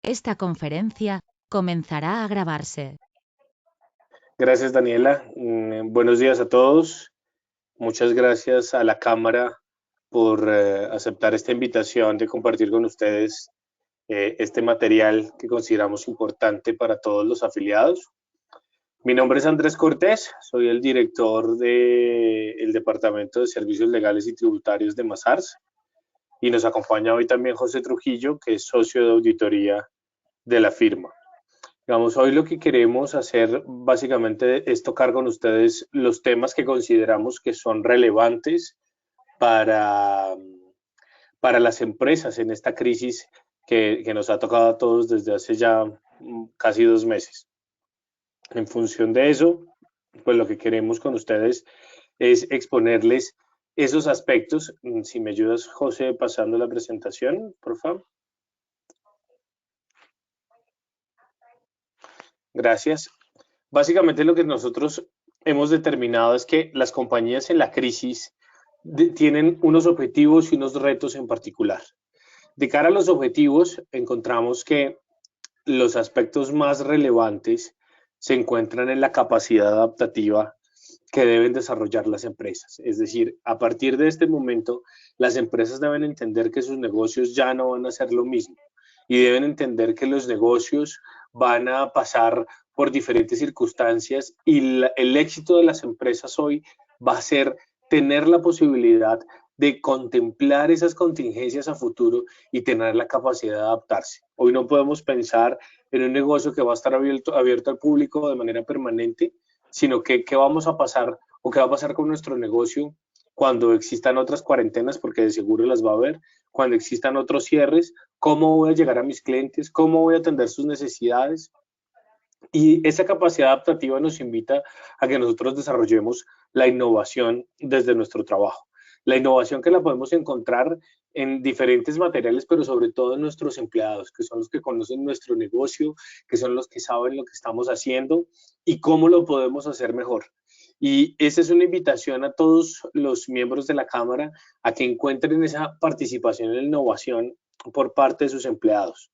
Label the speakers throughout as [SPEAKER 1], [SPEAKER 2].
[SPEAKER 1] Esta conferencia comenzará a grabarse.
[SPEAKER 2] Gracias, Daniela. Buenos días a todos. Muchas gracias a la Cámara por aceptar esta invitación de compartir con ustedes este material que consideramos importante para todos los afiliados. Mi nombre es Andrés Cortés, soy el director del Departamento de Servicios Legales y Tributarios de Mazars y nos acompaña hoy también José Trujillo, que es socio de auditoría de la firma. Digamos, hoy lo que queremos hacer básicamente es tocar con ustedes los temas que consideramos que son relevantes para, para las empresas en esta crisis que nos ha tocado a todos desde hace ya casi 2 meses. En función de eso, pues lo que queremos con ustedes es exponerles esos aspectos. Si me ayudas, José, pasando la presentación, por favor. Gracias. Básicamente lo que nosotros hemos determinado es que las compañías en la crisis tienen unos objetivos y unos retos en particular. De cara a los objetivos, encontramos que los aspectos más relevantes se encuentran en la capacidad adaptativa que deben desarrollar las empresas. Es decir, a partir de este momento, las empresas deben entender que sus negocios ya no van a ser lo mismo y deben entender que los negocios van a pasar por diferentes circunstancias y el éxito de las empresas hoy va a ser tener la posibilidad de contemplar esas contingencias a futuro y tener la capacidad de adaptarse. Hoy no podemos pensar en un negocio que va a estar abierto al público de manera permanente, sino que qué vamos a pasar o qué va a pasar con nuestro negocio cuando existan otras cuarentenas, porque de seguro las va a haber, cuando existan otros cierres, cómo voy a llegar a mis clientes, cómo voy a atender sus necesidades. Y esa capacidad adaptativa nos invita a que nosotros desarrollemos la innovación desde nuestro trabajo. La innovación que la podemos encontrar en diferentes materiales, pero sobre todo en nuestros empleados, que son los que conocen nuestro negocio, que son los que saben lo que estamos haciendo y cómo lo podemos hacer mejor. Y esa es una invitación a todos los miembros de la Cámara a que encuentren esa participación en la innovación por parte de sus empleados.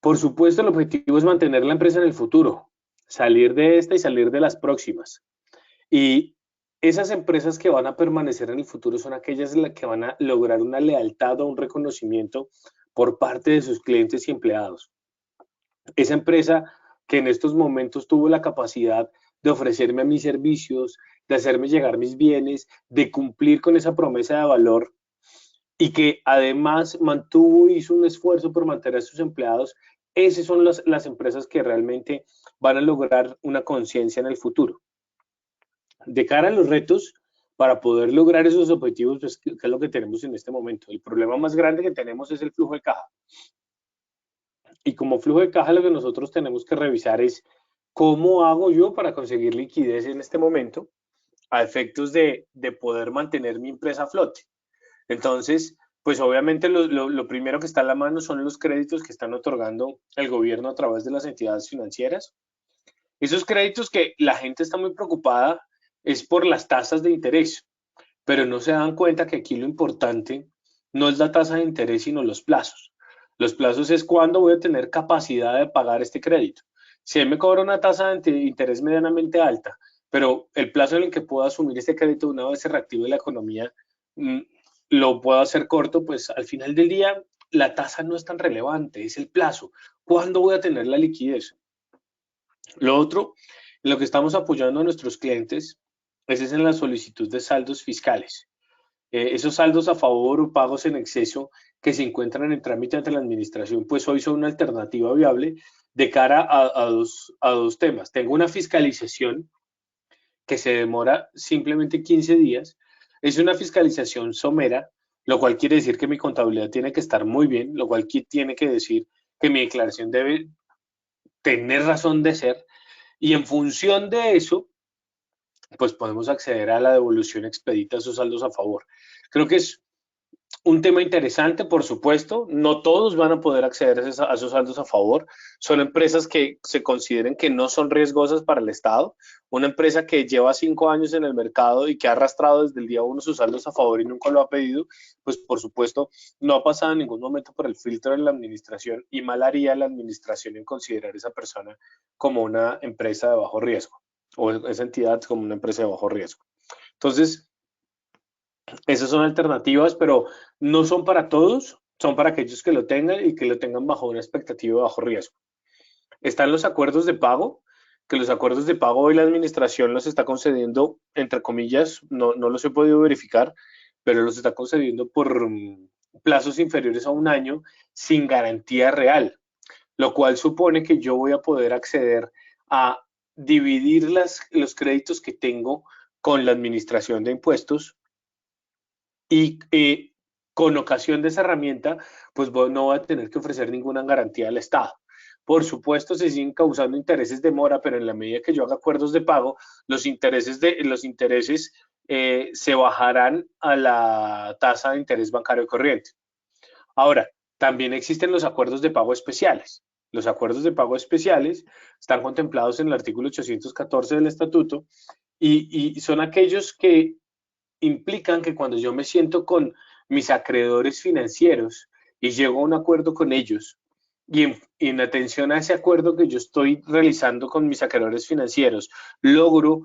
[SPEAKER 2] Por supuesto, el objetivo es mantener la empresa en el futuro, salir de esta y salir de las próximas. Y esas empresas que van a permanecer en el futuro son aquellas que van a lograr una lealtad o un reconocimiento por parte de sus clientes y empleados. Esa empresa que en estos momentos tuvo la capacidad de ofrecerme mis servicios, de hacerme llegar mis bienes, de cumplir con esa promesa de valor y que además mantuvo y hizo un esfuerzo por mantener a sus empleados, esas son las empresas que realmente van a lograr una conciencia en el futuro. De cara a los retos, para poder lograr esos objetivos, pues, ¿qué es lo que tenemos en este momento? El problema más grande que tenemos es el flujo de caja. Y como flujo de caja, lo que nosotros tenemos que revisar es cómo hago yo para conseguir liquidez en este momento a efectos de poder mantener mi empresa a flote. Entonces, pues obviamente lo primero que está en la mano son los créditos que están otorgando el gobierno a través de las entidades financieras. Esos créditos que la gente está muy preocupada es por las tasas de interés, pero no se dan cuenta que aquí lo importante no es la tasa de interés, sino los plazos. Los plazos es cuándo voy a tener capacidad de pagar este crédito. Si él me cobra una tasa de interés medianamente alta, pero el plazo en el que puedo asumir este crédito una vez se reactive la economía, lo puedo hacer corto, pues al final del día la tasa no es tan relevante, es el plazo. ¿Cuándo voy a tener la liquidez? Lo otro, en lo que estamos apoyando a nuestros clientes es en la solicitud de saldos fiscales. Esos saldos a favor o pagos en exceso que se encuentran en trámite ante la administración, pues hoy son una alternativa viable de cara a dos temas. Tengo una fiscalización que se demora simplemente 15 días. Es una fiscalización somera, lo cual quiere decir que mi contabilidad tiene que estar muy bien, lo cual tiene que decir que mi declaración debe tener razón de ser y en función de eso, pues podemos acceder a la devolución expedita de esos saldos a favor. Creo que es Un tema interesante, por supuesto, no todos van a poder acceder a esos saldos a favor. Son empresas que se consideren que no son riesgosas para el Estado. Una empresa que lleva 5 años en el mercado y que ha arrastrado desde el día uno sus saldos a favor y nunca lo ha pedido, pues por supuesto no ha pasado en ningún momento por el filtro de la administración y mal haría la administración en considerar esa persona como una empresa de bajo riesgo o esa entidad como una empresa de bajo riesgo. Entonces, esas son alternativas, pero no son para todos, son para aquellos que lo tengan y que lo tengan bajo una expectativa de bajo riesgo. Están los acuerdos de pago, que los acuerdos de pago hoy la administración los está concediendo, entre comillas, no los he podido verificar, pero los está concediendo por plazos inferiores a un año sin garantía real, lo cual supone que yo voy a poder acceder a dividir los créditos que tengo con la administración de impuestos y con ocasión de esa herramienta, pues no va a tener que ofrecer ninguna garantía al Estado. Por supuesto, se siguen causando intereses de mora, pero en la medida que yo haga acuerdos de pago, los intereses se bajarán a la tasa de interés bancario corriente. Ahora, también existen los acuerdos de pago especiales. Los acuerdos de pago especiales están contemplados en el artículo 814 del estatuto y son aquellos que implican que cuando yo me siento con mis acreedores financieros y llego a un acuerdo con ellos, y en atención a ese acuerdo que yo estoy realizando con mis acreedores financieros, logro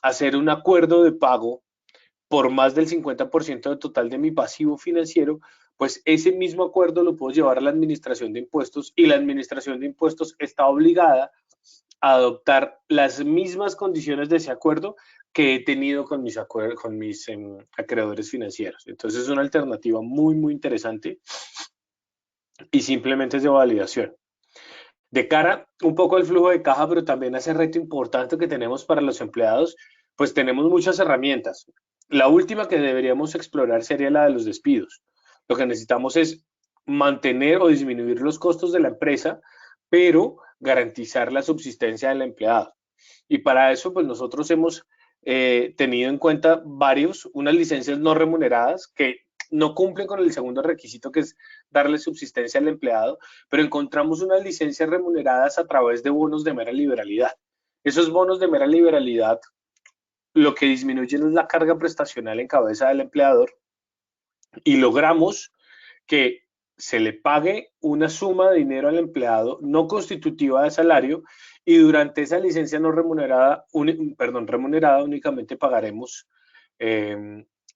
[SPEAKER 2] hacer un acuerdo de pago por más del 50% del total de mi pasivo financiero, pues ese mismo acuerdo lo puedo llevar a la administración de impuestos y la administración de impuestos está obligada a adoptar las mismas condiciones de ese acuerdo que he tenido con mis acreedores financieros. Entonces es una alternativa muy, muy interesante y simplemente es de validación. De cara un poco al flujo de caja, pero también a ese reto importante que tenemos para los empleados, pues tenemos muchas herramientas. La última que deberíamos explorar sería la de los despidos. Lo que necesitamos es mantener o disminuir los costos de la empresa, pero garantizar la subsistencia del empleado. Y para eso, pues nosotros hemos tenido en cuenta unas licencias no remuneradas que no cumplen con el segundo requisito, que es darle subsistencia al empleado, pero encontramos unas licencias remuneradas a través de bonos de mera liberalidad. Esos bonos de mera liberalidad lo que disminuyen es la carga prestacional en cabeza del empleador y logramos que se le pague una suma de dinero al empleado no constitutiva de salario y durante esa licencia no remunerada, remunerada únicamente pagaremos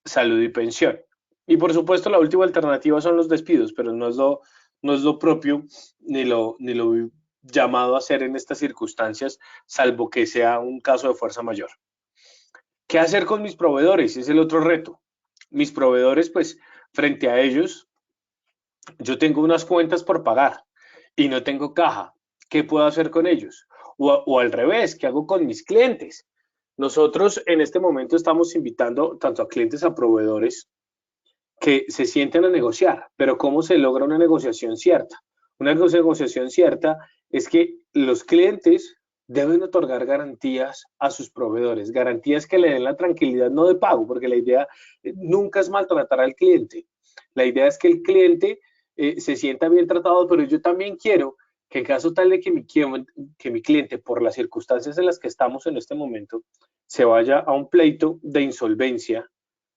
[SPEAKER 2] salud y pensión. Y por supuesto la última alternativa son los despidos, pero no es lo propio ni lo llamado a hacer en estas circunstancias, salvo que sea un caso de fuerza mayor. ¿Qué hacer con mis proveedores? Es el otro reto. Mis proveedores, pues, frente a ellos, yo tengo unas cuentas por pagar y no tengo caja. ¿Qué puedo hacer con ellos? O al revés, ¿qué hago con mis clientes? Nosotros en este momento estamos invitando tanto a clientes a proveedores que se sienten a negociar, pero ¿cómo se logra una negociación cierta? Una negociación cierta es que los clientes deben otorgar garantías a sus proveedores, garantías que le den la tranquilidad no de pago, porque la idea nunca es maltratar al cliente. La idea es que el cliente se sienta bien tratado, pero yo también quiero que en caso tal de que mi cliente, por las circunstancias en las que estamos en este momento, se vaya a un pleito de insolvencia,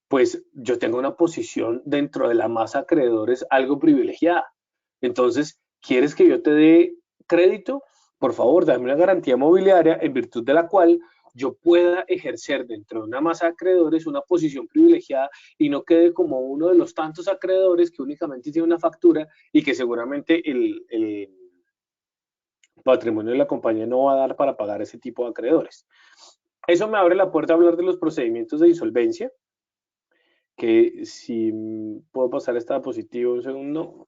[SPEAKER 2] pues yo tengo una posición dentro de la masa de acreedores algo privilegiada. Entonces, ¿quieres que yo te dé crédito? Por favor, dame una garantía mobiliaria en virtud de la cual yo pueda ejercer dentro de una masa de acreedores una posición privilegiada y no quede como uno de los tantos acreedores que únicamente tiene una factura y que seguramente el patrimonio de la compañía no va a dar para pagar ese tipo de acreedores. Eso me abre la puerta a hablar de los procedimientos de insolvencia, que si puedo pasar esta diapositiva un segundo.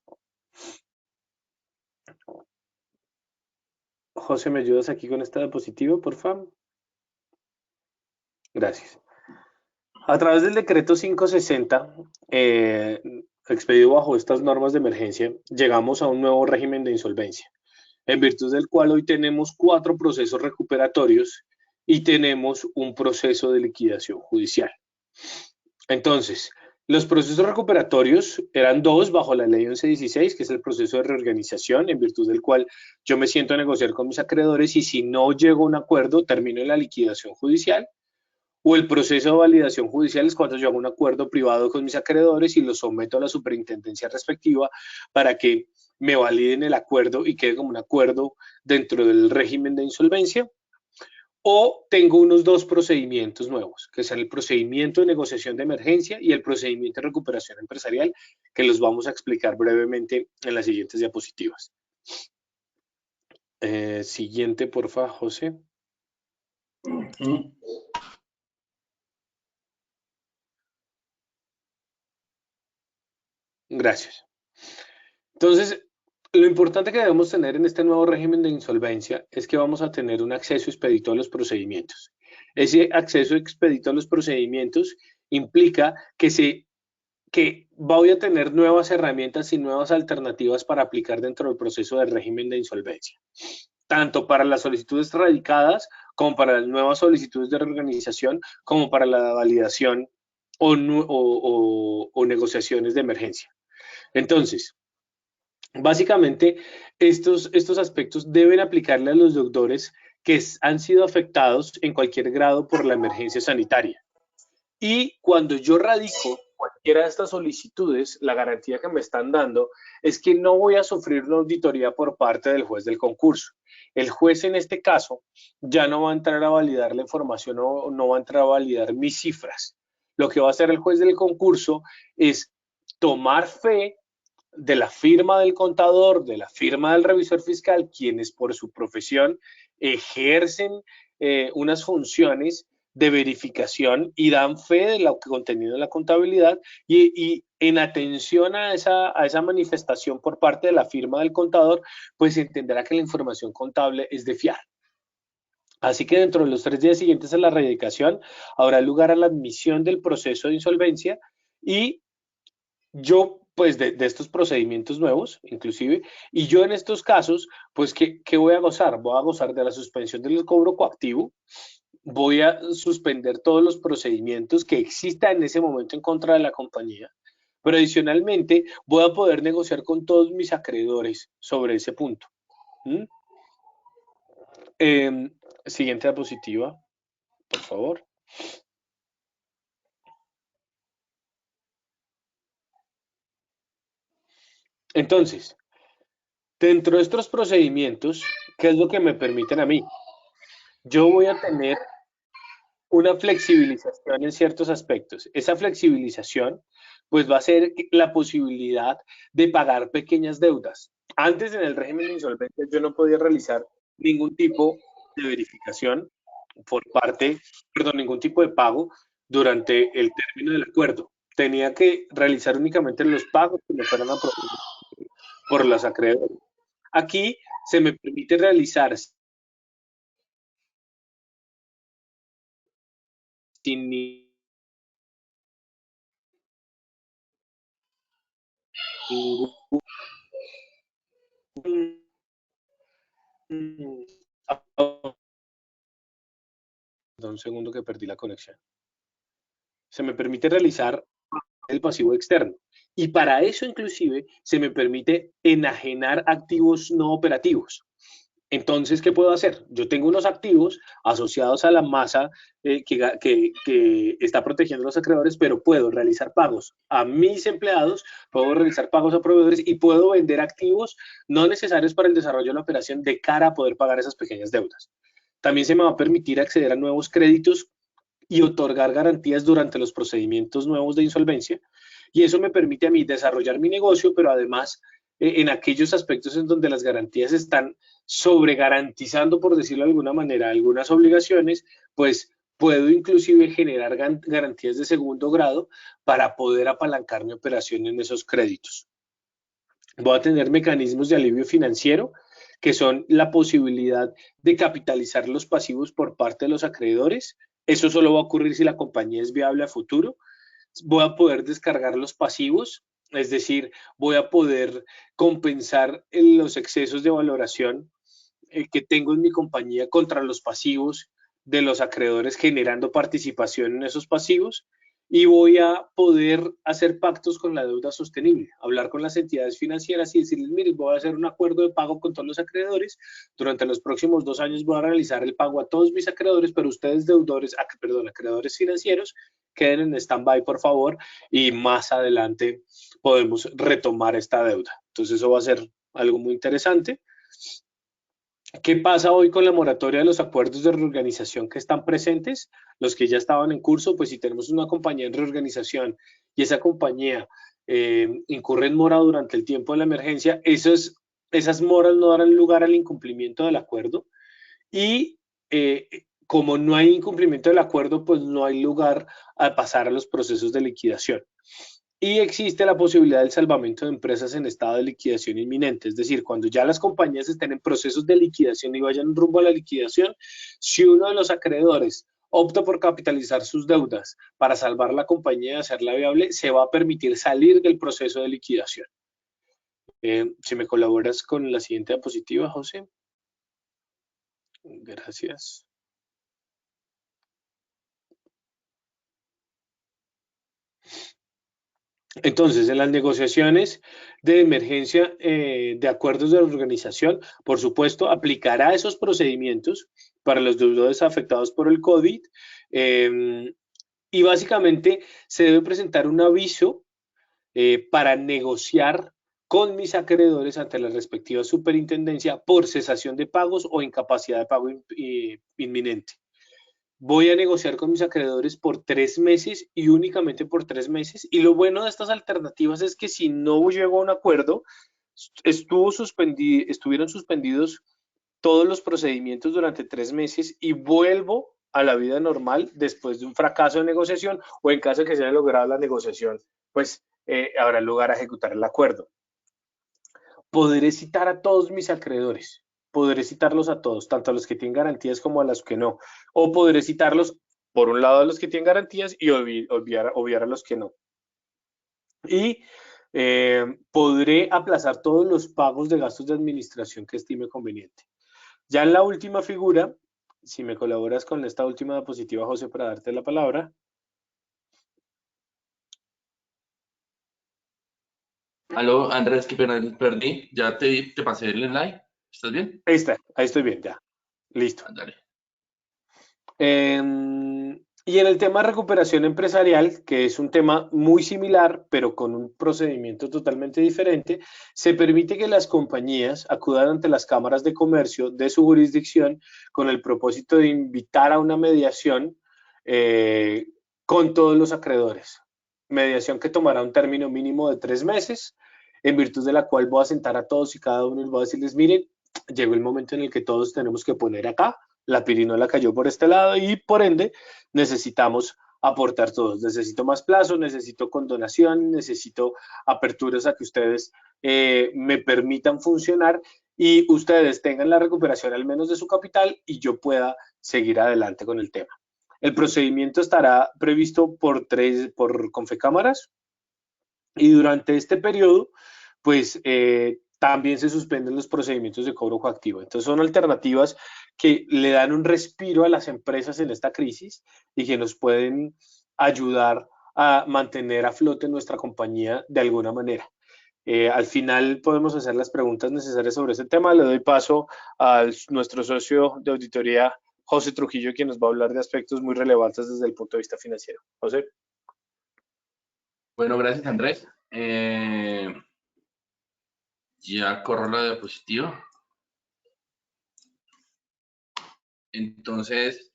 [SPEAKER 2] José, ¿me ayudas aquí con esta diapositiva, por favor? Gracias. A través del decreto 560, expedido bajo estas normas de emergencia, llegamos a un nuevo régimen de insolvencia, en virtud del cual hoy tenemos 4 procesos recuperatorios y tenemos un proceso de liquidación judicial. Entonces, Los procesos recuperatorios eran dos bajo la ley 1116, que es el proceso de reorganización, en virtud del cual yo me siento a negociar con mis acreedores y si no llego a un acuerdo, termino en la liquidación judicial. O el proceso de validación judicial es cuando yo hago un acuerdo privado con mis acreedores y lo someto a la superintendencia respectiva para que me validen el acuerdo y quede como un acuerdo dentro del régimen de insolvencia. O tengo unos dos procedimientos nuevos, que son el procedimiento de negociación de emergencia y el procedimiento de recuperación empresarial, que los vamos a explicar brevemente en las siguientes diapositivas. Siguiente, porfa, José. Gracias. Entonces, lo importante que debemos tener en este nuevo régimen de insolvencia es que vamos a tener un acceso expedito a los procedimientos. Ese acceso expedito a los procedimientos implica que voy a tener nuevas herramientas y nuevas alternativas para aplicar dentro del proceso del régimen de insolvencia, tanto para las solicitudes radicadas como para las nuevas solicitudes de reorganización, como para la validación o negociaciones de emergencia. Entonces, básicamente, estos aspectos deben aplicarle a los deudores que han sido afectados en cualquier grado por la emergencia sanitaria. Y cuando yo radico cualquiera de estas solicitudes, la garantía que me están dando es que no voy a sufrir una auditoría por parte del juez del concurso. El juez en este caso ya no va a entrar a validar la información o no va a entrar a validar mis cifras. Lo que va a hacer el juez del concurso es tomar fe de la firma del contador, de la firma del revisor fiscal, quienes por su profesión ejercen unas funciones de verificación y dan fe de lo que contenido en la contabilidad y en atención a esa manifestación por parte de la firma del contador, pues entenderá que la información contable es de fiar. Así que dentro de los 3 días siguientes a la radicación habrá lugar a la admisión del proceso de insolvencia y yo, pues, de estos procedimientos nuevos, inclusive, y yo en estos casos, pues, ¿qué voy a gozar? Voy a gozar de la suspensión del cobro coactivo, voy a suspender todos los procedimientos que existan en ese momento en contra de la compañía, pero adicionalmente voy a poder negociar con todos mis acreedores sobre ese punto. ¿Mm? Siguiente diapositiva, por favor. Entonces, dentro de estos procedimientos, ¿qué es lo que me permiten a mí? Yo voy a tener una flexibilización en ciertos aspectos. Esa flexibilización, pues va a ser la posibilidad de pagar pequeñas deudas. Antes en el régimen de insolvencia yo no podía realizar ningún tipo de verificación por parte, perdón, ningún tipo de pago durante el término del acuerdo. Tenía que realizar únicamente los pagos que me fueran aprobados por los acreedores. Aquí se me permite realizar sin ningún un segundo que perdí la conexión. Se me permite realizar el pasivo externo. Y para eso inclusive se me permite enajenar activos no operativos. Entonces, ¿qué puedo hacer? Yo tengo unos activos asociados a la masa que está protegiendo a los acreedores, pero puedo realizar pagos a mis empleados, puedo realizar pagos a proveedores y puedo vender activos no necesarios para el desarrollo de la operación de cara a poder pagar esas pequeñas deudas. También se me va a permitir acceder a nuevos créditos y otorgar garantías durante los procedimientos nuevos de insolvencia. Y eso me permite a mí desarrollar mi negocio, pero además en aquellos aspectos en donde las garantías están sobregarantizando, por decirlo de alguna manera, algunas obligaciones, pues puedo inclusive generar garantías de segundo grado para poder apalancar mi operación en esos créditos. Voy a tener mecanismos de alivio financiero, que son la posibilidad de capitalizar los pasivos por parte de los acreedores. Eso solo va a ocurrir si la compañía es viable a futuro. Voy a poder descargar los pasivos, es decir, voy a poder compensar los excesos de valoración que tengo en mi compañía contra los pasivos de los acreedores generando participación en esos pasivos. y voy a poder hacer pactos con la deuda sostenible, hablar con las entidades financieras y decirles, miren, voy a hacer un acuerdo de pago con todos los acreedores, durante los próximos 2 años voy a realizar el pago a todos mis acreedores, pero ustedes deudores, perdón, acreedores financieros, queden en stand-by, por favor, y más adelante podemos retomar esta deuda. Entonces eso va a ser algo muy interesante. ¿Qué pasa hoy con la moratoria de los acuerdos de reorganización que están presentes? Los que ya estaban en curso, pues si tenemos una compañía en reorganización y esa compañía incurre en mora durante el tiempo de la emergencia, esas moras no darán lugar al incumplimiento del acuerdo y como no hay incumplimiento del acuerdo, pues no hay lugar a pasar a los procesos de liquidación. Y existe la posibilidad del salvamento de empresas en estado de liquidación inminente, es decir, cuando ya las compañías estén en procesos de liquidación y vayan rumbo a la liquidación, si uno de los acreedores opta por capitalizar sus deudas para salvar la compañía y hacerla viable, se va a permitir salir del proceso de liquidación. Si me colaboras con la siguiente diapositiva, José. Gracias. Entonces, en las negociaciones de emergencia de acuerdos de la organización, por supuesto, aplicará esos procedimientos para los deudores afectados por el COVID y básicamente se debe presentar un aviso para negociar con mis acreedores ante la respectiva superintendencia por cesación de pagos o incapacidad de pago inminente. Voy a negociar con mis acreedores por 3 meses y únicamente por 3 meses. Y lo bueno de estas alternativas es que si no llego a un acuerdo, estuvieron suspendidos todos los procedimientos durante 3 meses y vuelvo a la vida normal después de un fracaso de negociación o en caso de que se haya logrado la negociación, pues habrá lugar a ejecutar el acuerdo. Podré citar a todos mis acreedores, podré citarlos a todos, tanto a los que tienen garantías como a los que no, o podré citarlos por un lado a los que tienen garantías y obviar a los que no. Y podré aplazar todos los pagos de gastos de administración que estime conveniente. Ya en la última figura, si me colaboras con esta última diapositiva, José, para darte la palabra.
[SPEAKER 3] Aló, Andrés, que perdí. Ya te pasé el slide. ¿Estás bien?
[SPEAKER 2] Ahí está, ahí estoy bien, ya. Listo.
[SPEAKER 3] Dale.
[SPEAKER 2] Y en el tema de recuperación empresarial, que es un tema muy similar, pero con un procedimiento totalmente diferente, se permite que las compañías acudan ante las cámaras de comercio de su jurisdicción con el propósito de invitar a una mediación con todos los acreedores. Mediación que tomará un término mínimo de 3 meses, en virtud de la cual voy a sentar a todos y cada uno y voy a decirles, miren, llegó el momento en el que todos tenemos que poner acá, la pirinola cayó por este lado y por ende necesitamos aportar todos. Necesito más plazo, necesito condonación, necesito aperturas a que ustedes me permitan funcionar y ustedes tengan la recuperación al menos de su capital y yo pueda seguir adelante con el tema. El procedimiento estará previsto por Confecámaras y durante este periodo, pues también se suspenden los procedimientos de cobro coactivo. Entonces son alternativas que le dan un respiro a las empresas en esta crisis y que nos pueden ayudar a mantener a flote nuestra compañía de alguna manera. Al final podemos hacer las preguntas necesarias sobre ese tema. Le doy paso a nuestro socio de auditoría, José Trujillo, quien nos va a hablar de aspectos muy relevantes desde el punto de vista financiero. José.
[SPEAKER 3] Bueno, gracias, Andrés. Ya corro la diapositiva. Entonces,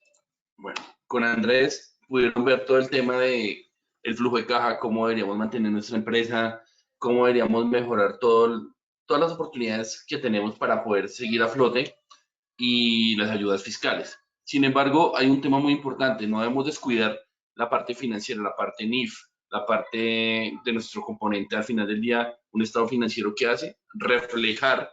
[SPEAKER 3] bueno, con Andrés pudieron ver todo el tema de el flujo de caja, cómo deberíamos mantener nuestra empresa, cómo deberíamos mejorar todas las oportunidades que tenemos para poder seguir a flote y las ayudas fiscales. Sin embargo, hay un tema muy importante, no debemos descuidar la parte financiera, la parte NIF, la parte de nuestro componente al final del día, un estado financiero que hace reflejar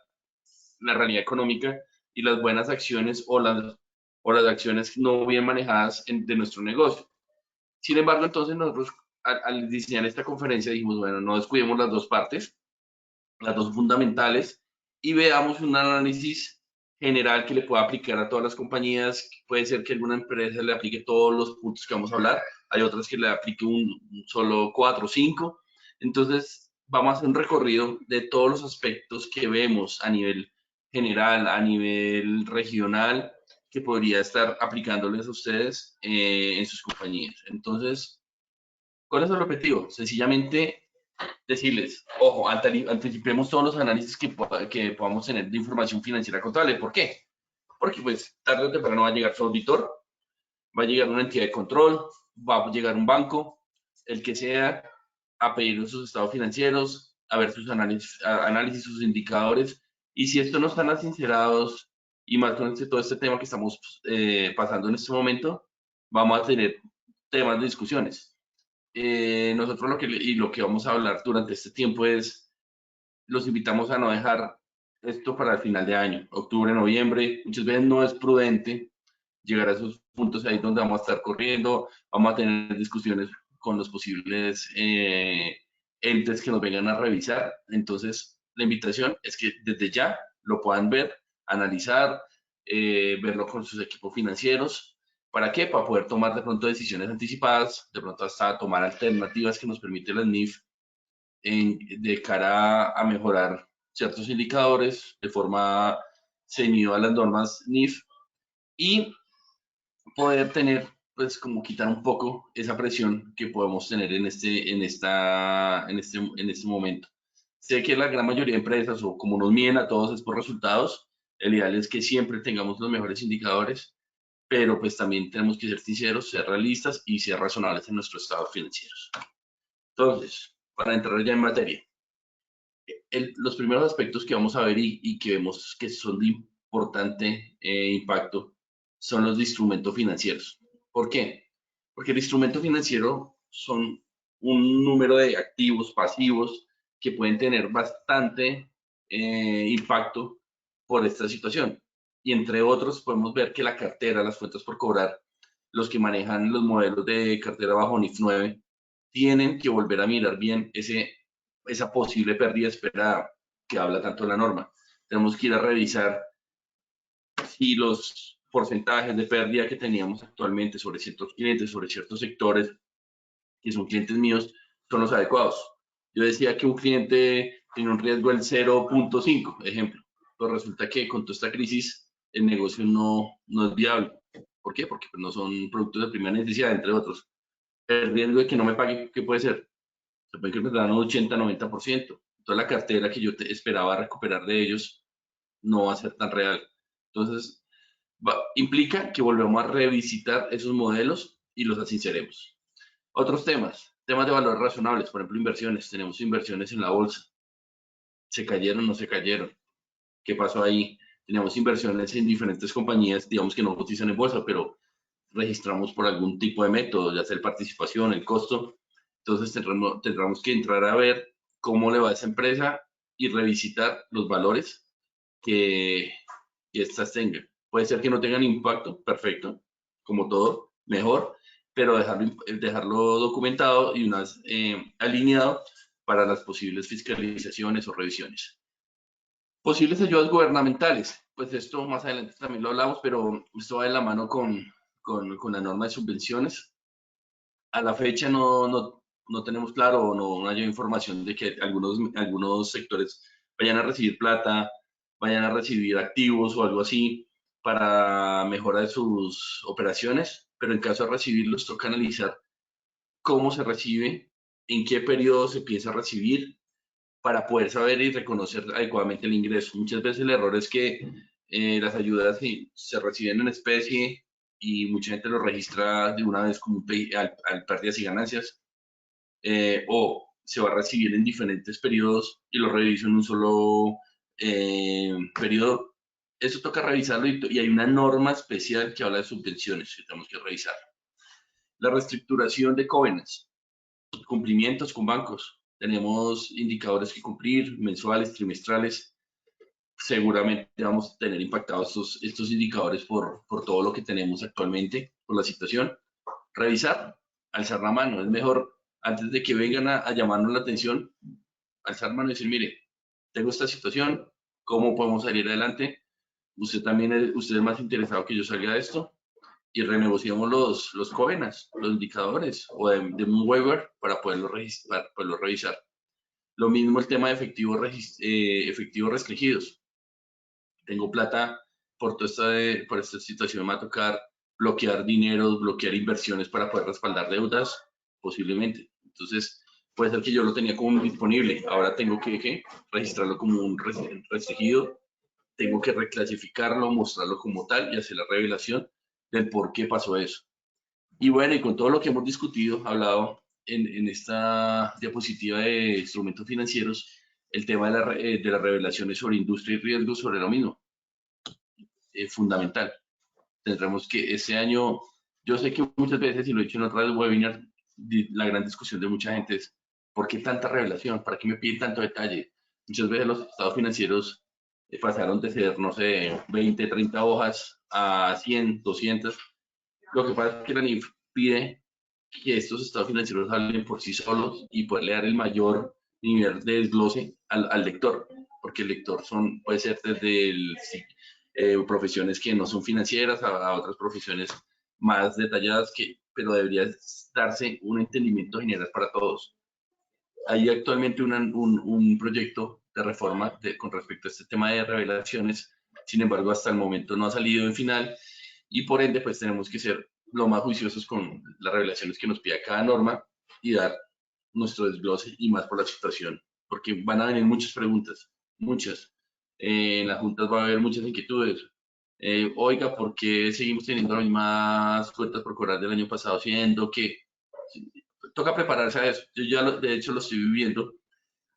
[SPEAKER 3] la realidad económica y las buenas acciones o las acciones no bien manejadas de nuestro negocio. Sin embargo, entonces nosotros al diseñar esta conferencia dijimos, bueno, no descuidemos las dos partes, las dos fundamentales, y veamos un análisis general que le pueda aplicar a todas las compañías. Puede ser que alguna empresa le aplique todos los puntos que vamos a hablar, hay otras que le aplique un solo 4 o 5. Entonces, vamos a hacer un recorrido de todos los aspectos que vemos a nivel general, a nivel regional, que podría estar aplicándoles a ustedes en sus compañías. Entonces, ¿cuál es el objetivo? Sencillamente decirles, ojo, anticipemos todos los análisis que podamos tener de información financiera contable. ¿Por qué? Porque pues tarde o temprano va a llegar su auditor, va a llegar una entidad de control, va a llegar un banco, el que sea, a pedir sus estados financieros, a ver sus análisis, sus indicadores, y si esto no están asincerados, y más con todo este tema que estamos pasando en este momento, vamos a tener temas de discusiones. Nosotros lo que vamos a hablar durante este tiempo es, los invitamos a no dejar esto para el final de año, octubre, noviembre. Muchas veces no es prudente llegar a esos puntos ahí donde vamos a estar corriendo, vamos a tener discusiones con los posibles entes que nos vengan a revisar. Entonces, la invitación es que desde ya lo puedan ver, analizar, verlo con sus equipos financieros. ¿Para qué? Para poder tomar de pronto decisiones anticipadas, de pronto hasta tomar alternativas que nos permite la NIF de cara a mejorar ciertos indicadores de forma ceñido a las normas NIF y poder tener, pues, como quitar un poco esa presión que podemos tener en este momento. Sé que la gran mayoría de empresas, o como nos miden a todos, es por resultados. El ideal es que siempre tengamos los mejores indicadores, pero pues también tenemos que ser sinceros, ser realistas y ser razonables en nuestros estados financieros. Entonces, para entrar ya en materia, los primeros aspectos que vamos a ver y que vemos que son de importante impacto son los de instrumentos financieros. ¿Por qué? Porque el instrumento financiero son un número de activos pasivos que pueden tener bastante impacto por esta situación. Y entre otros podemos ver que la cartera, las cuentas por cobrar, los que manejan los modelos de cartera bajo NIF 9, tienen que volver a mirar bien esa posible pérdida esperada que habla tanto la norma. Tenemos que ir a revisar si los porcentajes de pérdida que teníamos actualmente sobre ciertos clientes, sobre ciertos sectores, que son clientes míos, son los adecuados. Yo decía que un cliente tiene un riesgo del 0.5, ejemplo. Pero resulta que con toda esta crisis el negocio no es viable. ¿Por qué? Porque pues, no son productos de primera necesidad, entre otros. El riesgo de que no me pague, ¿qué puede ser? Se puede incrementar un 80-90%. Toda la cartera que yo esperaba recuperar de ellos no va a ser tan real. Entonces, implica que volvemos a revisitar esos modelos y los asinceremos. Otros temas de valores razonables, por ejemplo, inversiones. Tenemos inversiones en la bolsa. ¿Se cayeron o no se cayeron? ¿Qué pasó ahí? Tenemos inversiones en diferentes compañías, digamos que no cotizan en bolsa, pero registramos por algún tipo de método, ya sea el participación, el costo. Entonces tendremos que entrar a ver cómo le va a esa empresa y revisitar los valores que estas tengan. Puede ser que no tengan impacto, perfecto, como todo, mejor, pero dejarlo documentado y unas alineado para las posibles fiscalizaciones o revisiones. Posibles ayudas gubernamentales, pues esto más adelante también lo hablamos, pero esto va de la mano con la norma de subvenciones. A la fecha no tenemos claro o no hay información de que algunos sectores vayan a recibir plata, vayan a recibir activos o algo así para mejora de sus operaciones, pero en caso de recibirlos toca analizar cómo se recibe, en qué periodo se empieza a recibir para poder saber y reconocer adecuadamente el ingreso. Muchas veces el error es que las ayudas se reciben en especie y mucha gente lo registra de una vez como al pérdidas y ganancias, o se va a recibir en diferentes periodos y lo reviso en un solo periodo. Eso toca revisarlo y hay una norma especial que habla de subvenciones que tenemos que revisar. La reestructuración de covenants, cumplimientos con bancos. Tenemos indicadores que cumplir, mensuales, trimestrales. Seguramente vamos a tener impactados estos indicadores por todo lo que tenemos actualmente, por la situación. Revisar, alzar la mano. Es mejor, antes de que vengan a llamarnos la atención, alzar mano y decir, mire, tengo esta situación, ¿cómo podemos salir adelante? Usted es más interesado que yo salga de esto. y renegociamos los covenants, los indicadores o de un waiver para poderlo revisar. Lo mismo el tema de efectivos restringidos. Tengo plata por esta situación, me va a tocar bloquear dineros, bloquear inversiones para poder respaldar deudas, posiblemente. Entonces, puede ser que yo lo tenía como disponible, ahora tengo que registrarlo como un restringido, tengo que reclasificarlo, mostrarlo como tal y hacer la revelación del por qué pasó eso. Y bueno, y con todo lo que hemos discutido, hablado en esta diapositiva de instrumentos financieros, el tema de las revelaciones sobre industria y riesgos sobre lo mismo, fundamental. Tendremos que ese año, yo sé que muchas veces, y lo he dicho en otras webinars, la gran discusión de mucha gente es, ¿por qué tanta revelación? ¿Para qué me piden tanto detalle? Muchas veces los estados financieros pasaron de ser, no sé, 20, 30 hojas a 100, 200. Lo que pasa es que la NIF pide que estos estados financieros hablen por sí solos y poderle dar el mayor nivel de desglose al lector, porque el lector puede ser desde profesiones que no son financieras a otras profesiones más detalladas, pero debería darse un entendimiento general para todos. Hay actualmente un proyecto de reforma con respecto a este tema de revelaciones, sin embargo hasta el momento no ha salido en final y por ende pues tenemos que ser lo más juiciosos con las revelaciones que nos pida cada norma y dar nuestro desglose y más por la situación, porque van a venir muchas preguntas, muchas. En las juntas va a haber muchas inquietudes. Oiga, ¿por qué seguimos teniendo las mismas cuentas por cobrar del año pasado, siendo que toca prepararse a eso? Yo ya de hecho lo estoy viviendo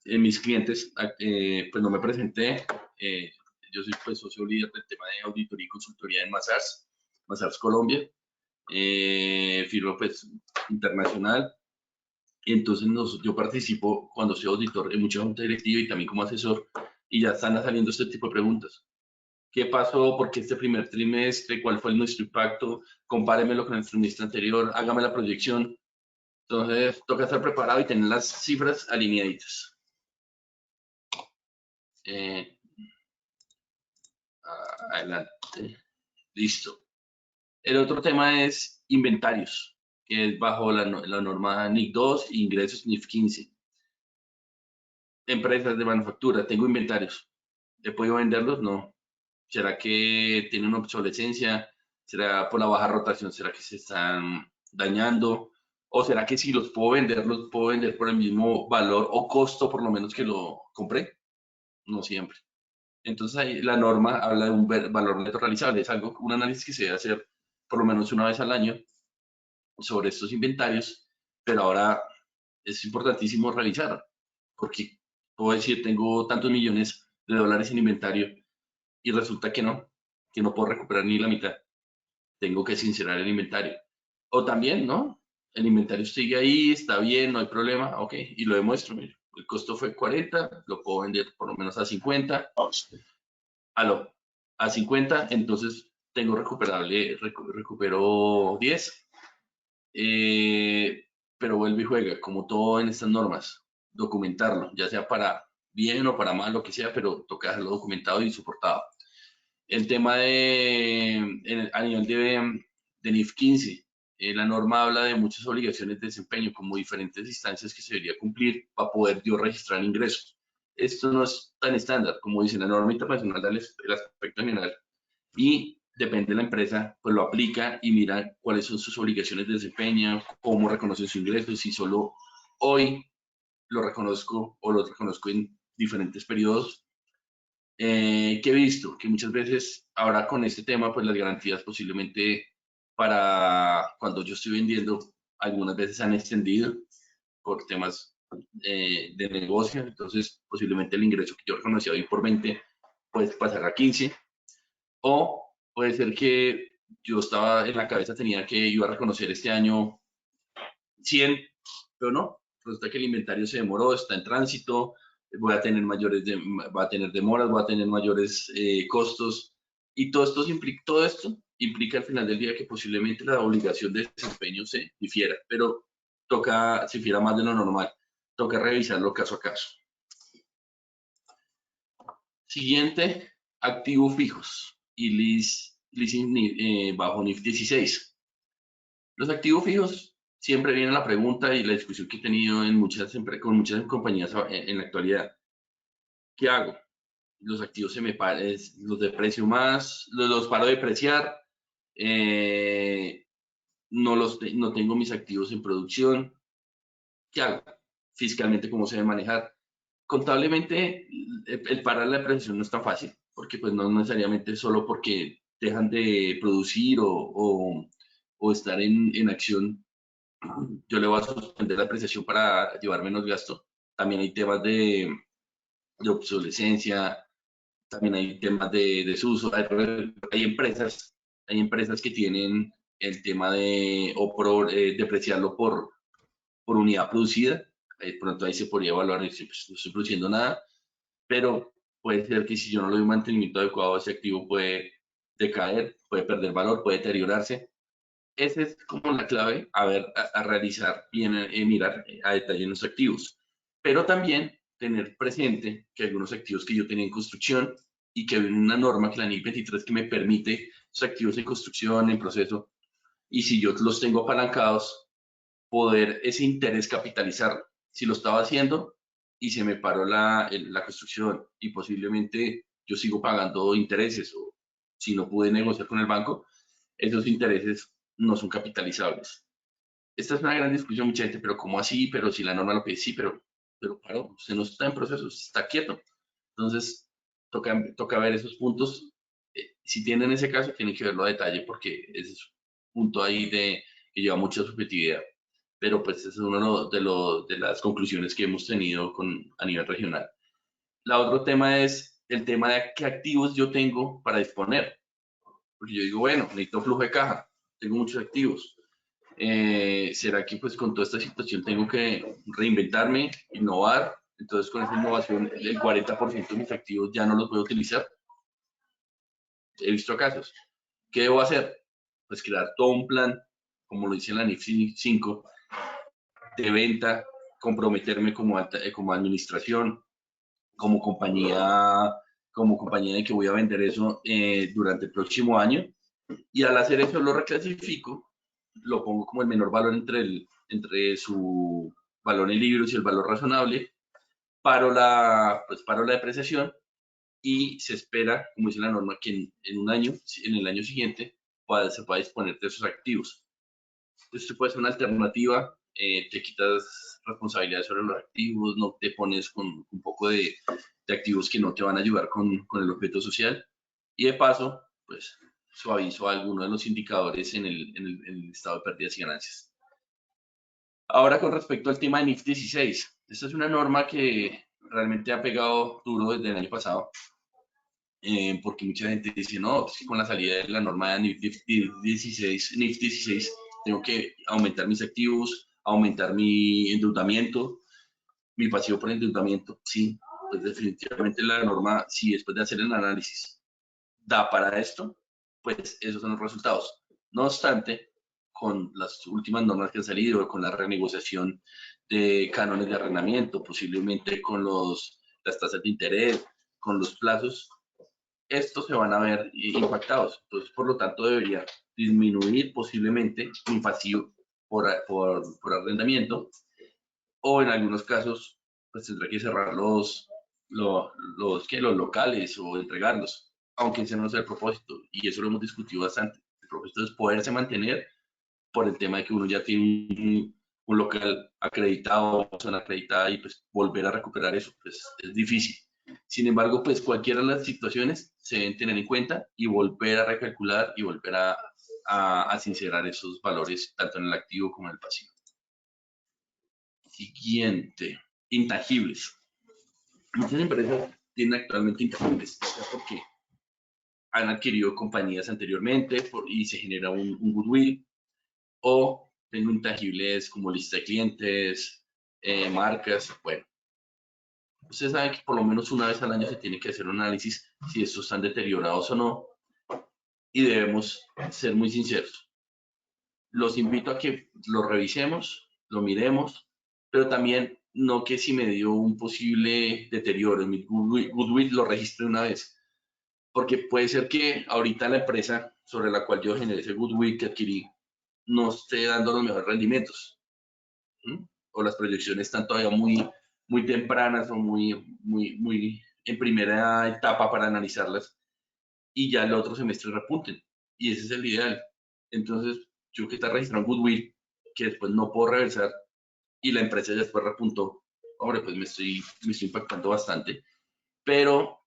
[SPEAKER 3] en mis clientes, pues no me presenté. Yo soy pues socio líder del tema de auditoría y consultoría en Mazars Colombia, firma pues internacional. Y entonces yo participo cuando soy auditor en mucha junta directiva y también como asesor, y ya están saliendo este tipo de preguntas. ¿Qué pasó? ¿Por qué este primer trimestre? ¿Cuál fue nuestro impacto? Compáremelo con el trimestre anterior, hágame la proyección. Entonces, toca estar preparado y tener las cifras alineaditas. Adelante. Listo. El otro tema es inventarios, que es bajo la norma NIC 2, ingresos NIF 15. Empresas de manufactura, tengo inventarios. ¿He podido venderlos? No. ¿Será que tienen una obsolescencia? ¿Será por la baja rotación? ¿Será que se están dañando? ¿O será que si los puedo vender por el mismo valor o costo por lo menos que lo compré? No siempre. Entonces ahí la norma habla de un valor neto realizable. Es un análisis que se debe hacer por lo menos una vez al año sobre estos inventarios, pero ahora es importantísimo revisar, porque puedo decir, tengo tantos millones de dólares en inventario y resulta que no puedo recuperar ni la mitad. Tengo que sincerar el inventario. O también, ¿no? El inventario sigue ahí, está bien, no hay problema, ok, y lo demuestro. Mire, el costo fue 40, lo puedo vender por lo menos a 50. A 50, entonces tengo recupero 10. Pero vuelve y juega, como todo en estas normas, documentarlo, ya sea para bien o para mal, lo que sea, pero toca dejarlo documentado y soportado. El tema a nivel de NIF 15, la norma habla de muchas obligaciones de desempeño, como diferentes instancias que se debería cumplir para poder yo registrar ingresos. Esto no es tan estándar, como dice la norma internacional, el aspecto general. Y depende de la empresa, pues lo aplica y mira cuáles son sus obligaciones de desempeño, cómo reconoce sus ingresos, si solo hoy lo reconozco o lo reconozco en diferentes periodos. Que he visto que muchas veces ahora con este tema, pues las garantías posiblemente para cuando yo estoy vendiendo, algunas veces se han extendido por temas de negocio, entonces posiblemente el ingreso que yo reconocía hoy por 20 puede pasar a 15, o puede ser que yo estaba en la cabeza, tenía que iba a reconocer este año 100, pero no, resulta que el inventario se demoró, está en tránsito, va a tener demoras, va a tener mayores costos, y todo esto implica al final del día que posiblemente la obligación de desempeño se difiera, pero se difiera más de lo normal, toca revisarlo caso a caso. Siguiente, activos fijos y leasing bajo NIF 16. Los activos fijos, siempre viene la pregunta y la discusión que he tenido con muchas compañías en la actualidad. ¿Qué hago? Los activos los deprecio más, los paro de depreciar, no tengo mis activos en producción. ¿Qué hago? Fiscalmente, ¿cómo se debe manejar? Contablemente, el parar la depreciación no es tan fácil, porque pues no necesariamente solo porque dejan de producir o estar en acción, yo le voy a suspender la depreciación para llevar menos gasto. También hay temas de obsolescencia, también hay temas de desuso. Hay empresas que tienen el tema de depreciarlo por unidad producida. Pronto ahí se podría evaluar si pues, no estoy produciendo nada, pero puede ser que si yo no le doy un mantenimiento adecuado, ese activo puede decaer, puede perder valor, puede deteriorarse. Esa es como la clave a realizar bien, mirar a detalle los activos. Pero también tener presente que algunos activos que yo tenía en construcción y que hay una norma, que la NIC 23, que me permite esos activos en construcción, en proceso, y si yo los tengo apalancados, poder ese interés capitalizarlo. Si lo estaba haciendo y se me paró la construcción y posiblemente yo sigo pagando intereses o si no pude negociar con el banco, esos intereses no son capitalizables. Esta es una gran discusión, mucha gente, pero ¿cómo así? Pero si la norma lo pide, sí, pero claro, usted no está en proceso, está quieto. Entonces, toca ver esos puntos. Si tienen ese caso, tienen que verlo a detalle porque ese es un punto ahí que lleva mucha subjetividad. Pero pues ese es uno de las conclusiones que hemos tenido a nivel regional. La otro tema es el tema de qué activos yo tengo para disponer. Porque yo digo, bueno, necesito flujo de caja, tengo muchos activos. ¿Será que pues con toda esta situación tengo que reinventarme, innovar? Entonces con esa innovación el 40% de mis activos ya no los voy a utilizar. He visto casos. ¿Qué debo hacer? Pues crear todo un plan, como lo dice la NIF 5, de venta, comprometerme como administración, como compañía, de que voy a vender eso durante el próximo año. Y al hacer eso lo reclasifico, lo pongo como el menor valor entre su valor en libros y el valor razonable, paro la depreciación y se espera, como dice la norma, que en un año, en el año siguiente, se pueda disponer de esos activos. Esto puede ser una alternativa, te quitas responsabilidad sobre los activos, no te pones con un poco de activos que no te van a ayudar con el objeto social y de paso, pues suavizo alguno de los indicadores en el estado de pérdidas y ganancias. Ahora con respecto al tema de NIF 16, esta es una norma que realmente ha pegado duro desde el año pasado, porque mucha gente dice, no, pues con la salida de la norma de NIF 16, tengo que aumentar mis activos, aumentar mi endeudamiento, mi pasivo por endeudamiento. Sí, pues definitivamente la norma, si después de hacer el análisis da para esto, pues esos son los resultados. No obstante, con las últimas normas que han salido, con la renegociación de cánones de arrendamiento, posiblemente con las tasas de interés, con los plazos, estos se van a ver impactados. Entonces, por lo tanto, debería disminuir posiblemente mi pasivo por arrendamiento o en algunos casos, pues tendrá que cerrar los locales o entregarlos, aunque ese no sea el propósito. Y eso lo hemos discutido bastante. El propósito es poderse mantener por el tema de que uno ya tiene un local acreditado, zona acreditada y pues volver a recuperar eso, pues es difícil. Sin embargo, pues cualquiera de las situaciones se deben tener en cuenta y volver a recalcular y volver a sincerar esos valores tanto en el activo como en el pasivo. Siguiente, intangibles. Muchas empresas tienen actualmente intangibles, porque han adquirido compañías anteriormente y se genera un goodwill, o tengo intangibles como lista de clientes, marcas. Bueno, ustedes saben que por lo menos una vez al año se tiene que hacer un análisis si estos están deteriorados o no, y debemos ser muy sinceros. Los invito a que lo revisemos, lo miremos, pero también no que si me dio un posible deterioro en mi goodwill lo registre una vez, porque puede ser que ahorita la empresa sobre la cual yo generé ese goodwill que adquirí no esté dando los mejores rendimientos, ¿sí? O las proyecciones están todavía muy tempranas o muy en primera etapa para analizarlas, y ya el otro semestre repunten. Y ese es el ideal. Entonces, yo que está registrado en Goodwill, que después no puedo reversar, y la empresa ya después repuntó, hombre, pues me estoy impactando bastante. Pero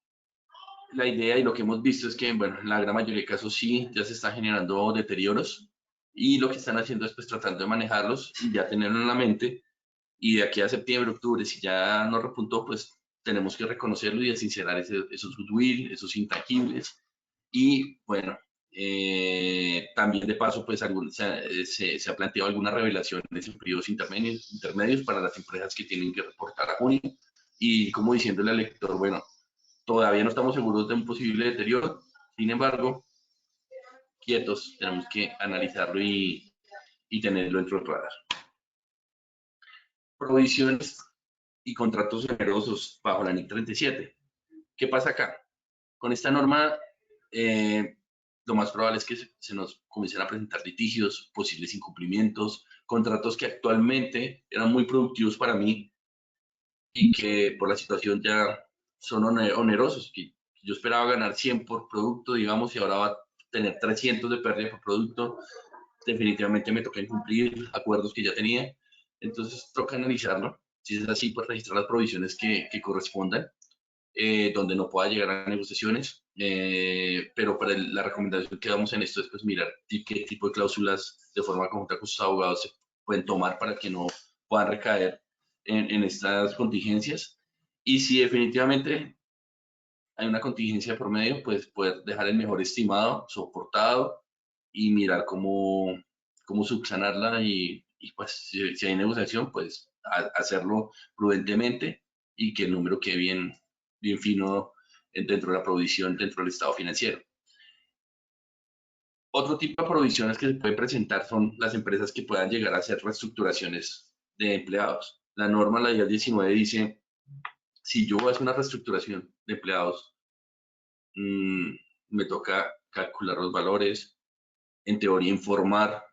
[SPEAKER 3] la idea y lo que hemos visto es que, bueno, en la gran mayoría de casos sí, ya se están generando deterioros, y lo que están haciendo es pues tratando de manejarlos y ya tenerlo en la mente, y de aquí a septiembre, octubre, si ya no repuntó, pues tenemos que reconocerlo y desincerar esos goodwill, esos intangibles. Y bueno, también de paso, pues se ha planteado algunas revelaciones en periodos intermedios para las empresas que tienen que reportar a junio, y como diciéndole al lector, bueno, todavía no estamos seguros de un posible deterioro, sin embargo, quietos, tenemos que analizarlo y tenerlo dentro del radar. Provisiones y contratos onerosos bajo la NIC 37. ¿Qué pasa acá? Con esta norma, lo más probable es que se nos comiencen a presentar litigios, posibles incumplimientos, contratos que actualmente eran muy productivos para mí y que por la situación ya son onerosos, que yo esperaba ganar 100 por producto, digamos, y ahora va a tener 300 de pérdida por producto. Definitivamente me toca incumplir acuerdos que ya tenía, entonces toca analizarlo. Si es así, pues registrar las provisiones que correspondan, donde no pueda llegar a negociaciones, pero para la recomendación que damos en esto es pues mirar qué tipo de cláusulas de forma conjunta con sus abogados se pueden tomar para que no puedan recaer en estas contingencias, y si definitivamente hay una contingencia por medio, pues poder dejar el mejor estimado, soportado, y mirar cómo subsanarla, y pues si hay negociación, pues hacerlo prudentemente y que el número quede bien fino dentro de la provisión, dentro del estado financiero. Otro tipo de provisiones que se pueden presentar son las empresas que puedan llegar a hacer reestructuraciones de empleados. La norma, la IAS 19, dice, si yo voy a hacer una reestructuración de empleados, me toca calcular los valores, en teoría informar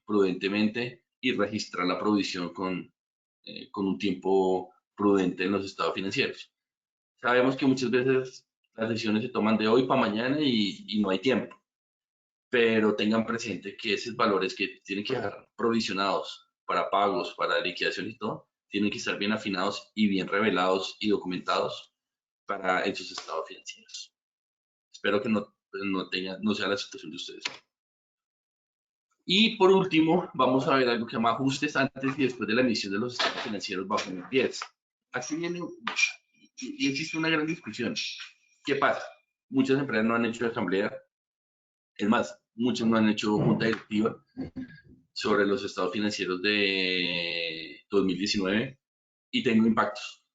[SPEAKER 3] prudentemente y registrar la provisión con un tiempo prudente en los estados financieros. Sabemos que muchas veces las decisiones se toman de hoy para mañana y no hay tiempo, pero tengan presente que esos valores que tienen que estar provisionados para pagos, para liquidación y todo, tienen que estar bien afinados y bien revelados y documentados para esos estados financieros. Espero que no sea la situación de ustedes. Y por último, vamos a ver algo que se llama ajustes antes y después de la emisión de los estados financieros bajo el 10. Aquí viene, y existe una gran discusión. ¿Qué pasa? Muchas empresas no han hecho asamblea, es más, muchas no han hecho junta directiva sobre los estados financieros de 2019, y tengo impactos.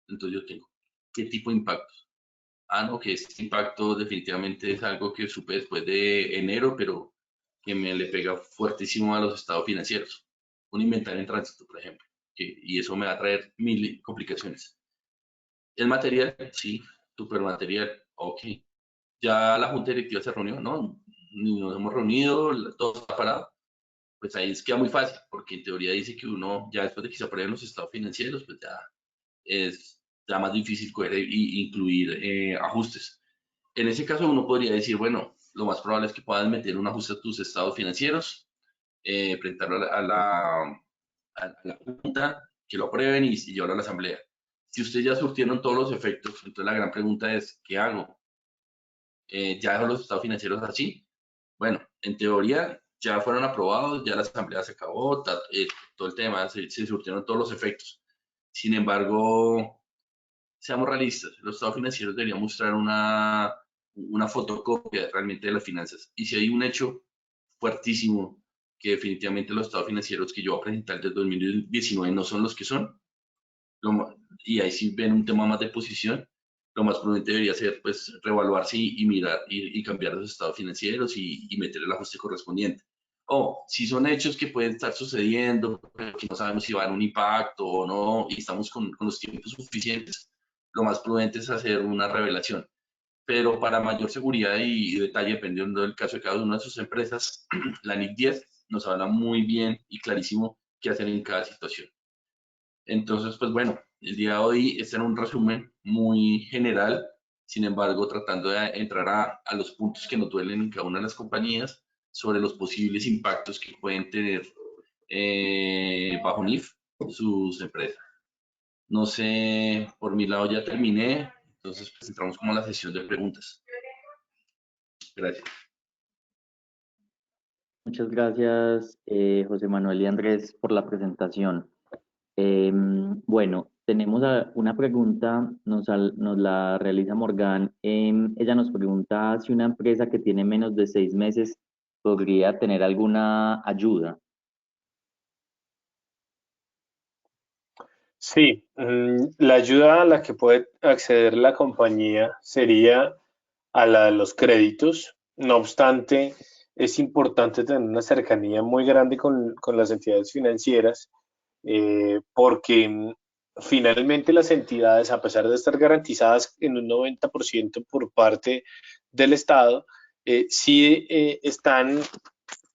[SPEAKER 3] Entonces yo tengo, ¿qué tipo de impactos? No, que este impacto definitivamente es algo que supe después de enero, pero que me le pega fuertísimo a los estados financieros. Un inventario en tránsito, por ejemplo, y eso me va a traer 1000 complicaciones. ¿El material? Sí, super material, ok. Ya la junta directiva se reunió, ¿no? Ni nos hemos reunido, todo está parado. Pues ahí queda muy fácil, porque en teoría dice que uno, ya después de que se aprueben los estados financieros, pues ya es ya más difícil coger e incluir ajustes. En ese caso uno podría decir, bueno, lo más probable es que puedas meter un ajuste a tus estados financieros, presentarlo a la Junta, que lo aprueben y llevarlo a la Asamblea. Si ustedes ya surtieron todos los efectos, entonces la gran pregunta es, ¿qué hago? ¿Ya dejo los estados financieros así? Bueno, en teoría ya fueron aprobados, ya la Asamblea se acabó, todo el tema, se surtieron todos los efectos. Sin embargo, seamos realistas, los estados financieros deberían mostrar una fotocopia realmente de las finanzas. Y si hay un hecho fuertísimo que definitivamente los estados financieros que yo voy a presentar desde 2019 no son los que son, y ahí sí ven un tema más de posición, lo más prudente debería ser pues reevaluarse y mirar y cambiar los estados financieros y meter el ajuste correspondiente. O si son hechos que pueden estar sucediendo, pero que no sabemos si van a un impacto o no, y estamos con los tiempos suficientes, lo más prudente es hacer una revelación. Pero para mayor seguridad y detalle, dependiendo del caso de cada una de sus empresas, la NIC 10 nos habla muy bien y clarísimo qué hacer en cada situación. Entonces, pues bueno, el día de hoy este era un resumen muy general, sin embargo, tratando de entrar a los puntos que nos duelen en cada una de las compañías sobre los posibles impactos que pueden tener bajo NIF sus empresas. No sé, por mi lado ya terminé, entonces pues entramos como a la sesión de preguntas. Gracias.
[SPEAKER 4] Muchas gracias, José Manuel y Andrés, por la presentación. Bueno, tenemos una pregunta, nos la realiza Morgan. Ella nos pregunta si una empresa que tiene menos de 6 meses podría tener alguna ayuda.
[SPEAKER 2] Sí, la ayuda a la que puede acceder la compañía sería a la de los créditos. No obstante, es importante tener una cercanía muy grande con las entidades financieras, porque finalmente las entidades, a pesar de estar garantizadas en un 90% por parte del Estado, sí están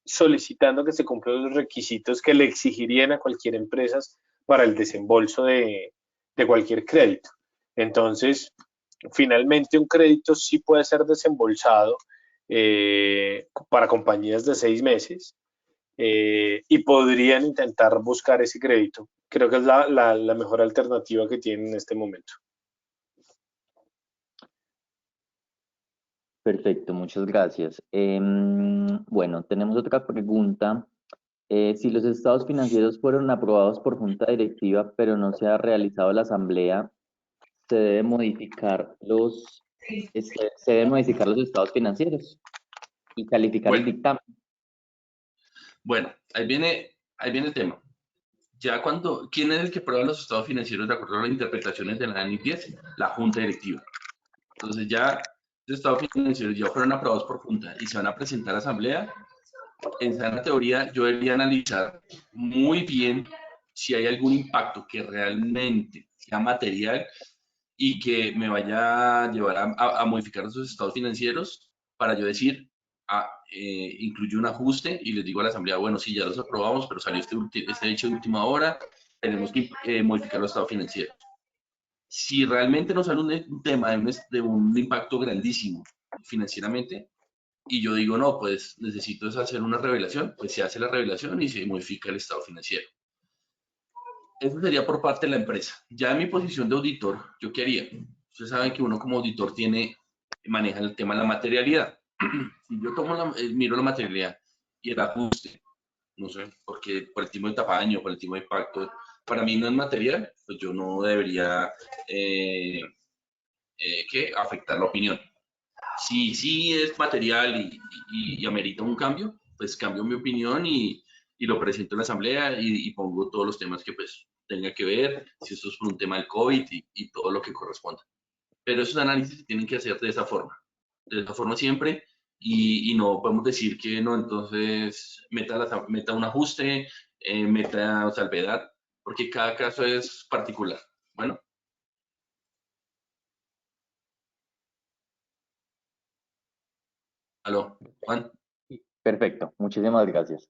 [SPEAKER 2] solicitando que se cumplan los requisitos que le exigirían a cualquier empresa para el desembolso de cualquier crédito. Entonces, finalmente un crédito sí puede ser desembolsado para compañías de 6 meses, y podrían intentar buscar ese crédito. Creo que es la mejor alternativa que tienen en este momento.
[SPEAKER 4] Perfecto, muchas gracias. Bueno, tenemos otra pregunta. Si los estados financieros fueron aprobados por junta directiva, pero no se ha realizado la asamblea, se deben modificar los estados financieros y calificar el
[SPEAKER 3] Bueno,
[SPEAKER 4] dictamen.
[SPEAKER 3] bueno, ahí viene el tema. Ya cuando, ¿quién es el que prueba los estados financieros de acuerdo a las interpretaciones de la ANI 10? La junta directiva. Entonces ya los estados financieros ya fueron aprobados por junta y se van a presentar a asamblea. En sana teoría, yo debería analizar muy bien si hay algún impacto que realmente sea material y que me vaya a llevar a modificar esos estados financieros para yo decir, incluyo un ajuste y les digo a la asamblea, bueno, sí, ya los aprobamos, pero salió este hecho de última hora, tenemos que modificar los estados financieros. Si realmente nos sale un tema de un impacto grandísimo financieramente, y yo digo, no, pues necesito hacer una revelación, pues se hace la revelación y se modifica el estado financiero. Eso sería por parte de la empresa. Ya en mi posición de auditor, ¿yo qué haría? Ustedes saben que uno como auditor maneja el tema de la materialidad. Si yo miro la materialidad y el ajuste, no sé, porque por el tipo de tamaño, por el tipo de impacto, para mí no es material, pues yo no debería afectar la opinión. Si sí es material y amerita un cambio, pues cambio mi opinión y lo presento en la asamblea y pongo todos los temas que pues tenga que ver, si esto es por un tema del COVID y todo lo que corresponda. Pero esos análisis se tienen que hacer de esa forma siempre y no podemos decir que no, entonces meta un ajuste, meta salvedad, porque cada caso es particular. Bueno. Aló, Juan.
[SPEAKER 4] Perfecto, muchísimas gracias.